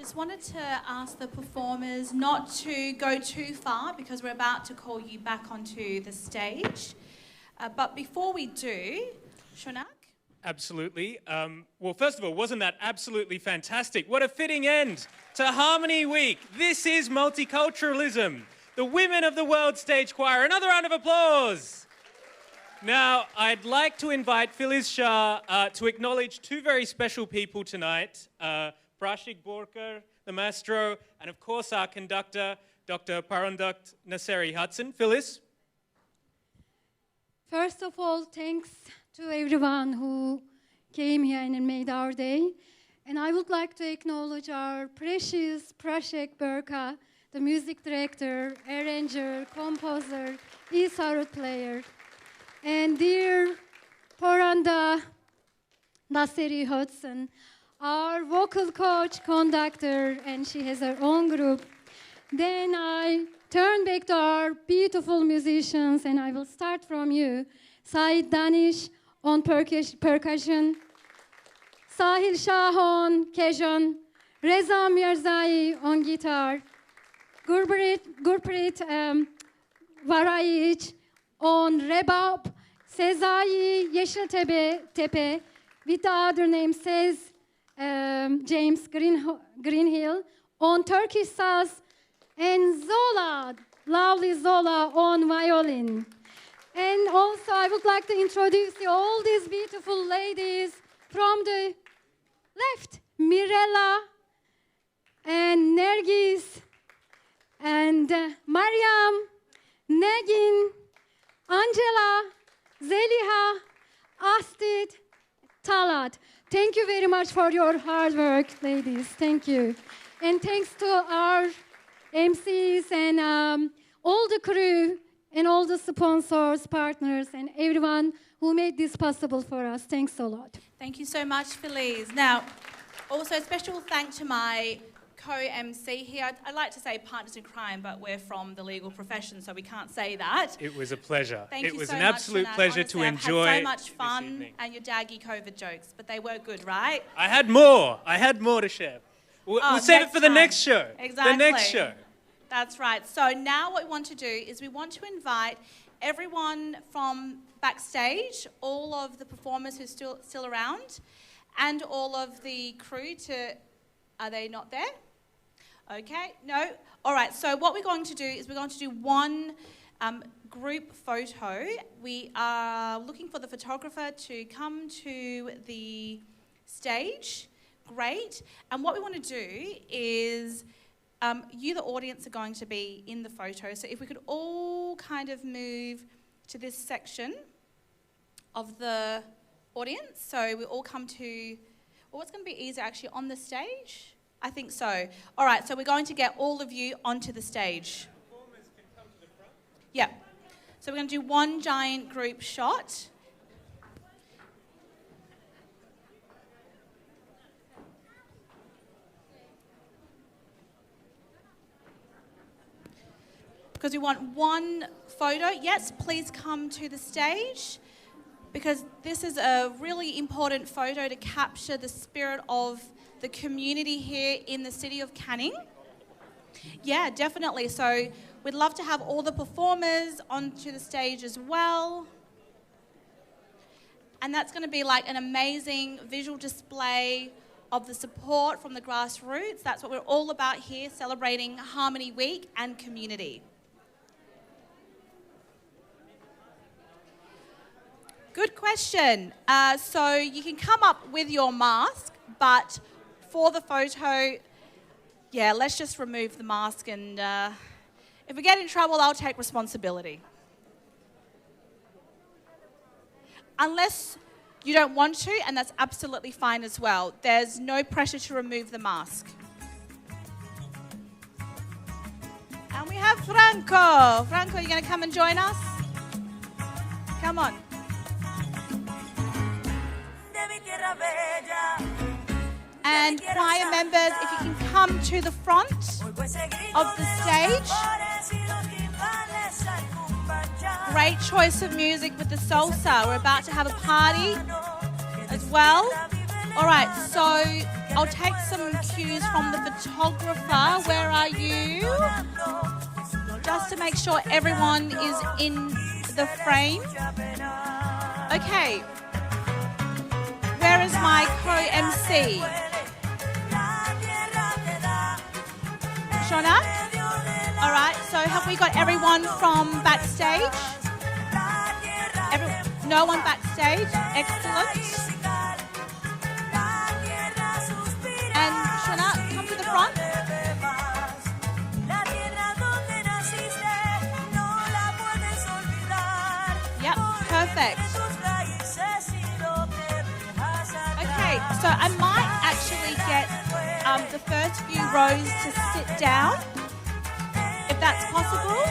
just wanted to ask the performers not to go too far because we're about to call you back onto the stage. But before we do, Shonak? Absolutely. Well, first of all, wasn't that absolutely fantastic? What a fitting end to Harmony Week. This is multiculturalism. The women of the World Stage Choir. Another round of applause. Now, I'd like to invite Phyllis Shah to acknowledge two very special people tonight. Prashik Borkar, the maestro, and of course our conductor, Dr. Parandak Naseri Hudson. Phyllis? First of all, thanks to everyone who came here and made our day. And I would like to acknowledge our precious Prashik Borkar, the music director, arranger, composer, e-sarut player. And dear Paranda Naseri Hudson, our vocal coach, conductor, and she has her own group. Then I turn back to our beautiful musicians, and I will start from you. Said Danish on percussion, Sahil Shah on cajon, Reza Mirzai on guitar, Gurpreet Varaic on rebab, Sezai Yeşiltepe, with the other name says James Greenhill on Turkish sass, and Zola, lovely Zola on violin. And also I would like to introduce you all these beautiful ladies from the left, Mirella and Nergis and Mariam, Negin, Angela, Zeliha, Astrid, Talat. Thank you very much for your hard work, ladies. Thank you. And thanks to our MCs and all the crew and all the sponsors, partners, and everyone who made this possible for us. Thanks a lot. Thank you so much, Feliz. Now, also a special thank to my co-MC here. I'd like to say partners in crime, but we're from the legal profession, so we can't say that. It was a pleasure. Thank you it was so an much, absolute Shonak. pleasure Honestly, to enjoy. I've had so much fun, and your daggy COVID jokes, but they were good, right? I had more to share. We'll save it for the next show. Exactly. The next show. That's right. So now what we want to do is we want to invite everyone from backstage, all of the performers who are still around, and all of the crew to... Are they not there? Okay, no. All right, so what we're going to do is we're going to do one group photo. We are looking for the photographer to come to the stage. Great. And what we want to do is you, the audience, are going to be in the photo. So if we could all kind of move to this section of the audience. So we all come to, well, what's going to be easier actually, on the stage? I think so. All right, so we're going to get all of you onto the stage. Performers can come to the front. Yeah. So we're going to do one giant group shot. Because we want one photo. Yes, please come to the stage, because this is a really important photo to capture the spirit of the community here in the city of Canning. Yeah, definitely. So we'd love to have all the performers onto the stage as well. And that's going to be like an amazing visual display of the support from the grassroots. That's what we're all about here, celebrating Harmony Week and community. Good question. So you can come up with your mask, but for the photo, yeah, let's just remove the mask, and if we get in trouble, I'll take responsibility. Unless you don't want to, and that's absolutely fine as well. There's no pressure to remove the mask. And we have Franco. Franco, you going to come and join us? Come on. And choir members, if you can come to the front of the stage. Great choice of music with the salsa. We're about to have a party as well. All right, so I'll take some cues from the photographer. Where are you? Just to make sure everyone is in the frame. Okay. Where is my co-MC? Shona? All right, so have we got everyone from backstage? No one backstage? Excellent. And Shona, come to the front. Yep, perfect. Okay, so I might actually get the first few rows to sit down, if that's possible.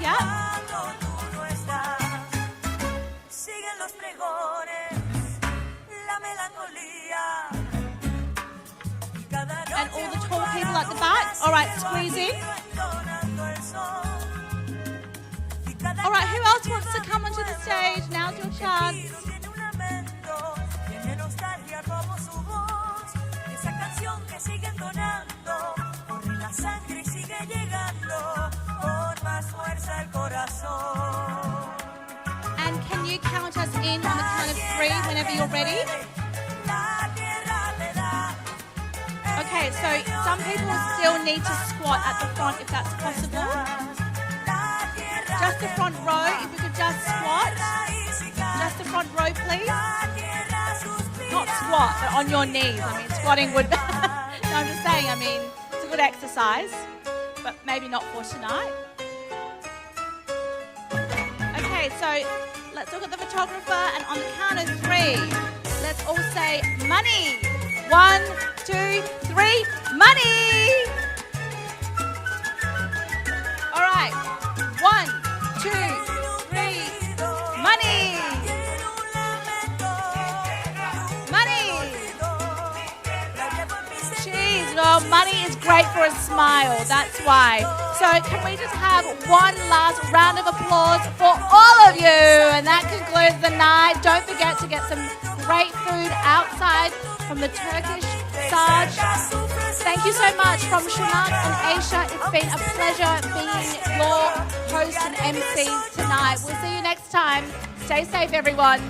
Yeah. And all the tall people at the back. All right, squeeze in. All right, who else wants to come onto the stage? Now's your chance. And can you count us in on the count of 3 whenever you're ready? Okay, so some people still need to squat at the front if that's possible. Just the front row, if you could just squat. Just the front row, please. Not squat, but on your knees. I mean, squatting would... no, I'm just saying, I mean, it's a good exercise, but maybe not for tonight. Okay, so let's look at the photographer, and on the count of 3, let's all say money. 1, 2, 3, money! All right, 1, 2, 3, money! Money! Jeez, well, money is great for a smile, that's why. So can we just have one last round of applause for all of you? And that concludes the night. Don't forget to get some great food outside from the Turkish Sarge. Thank you so much from Shanak and Aisha. It's been a pleasure being your host and MC tonight. We'll see you next time. Stay safe, everyone.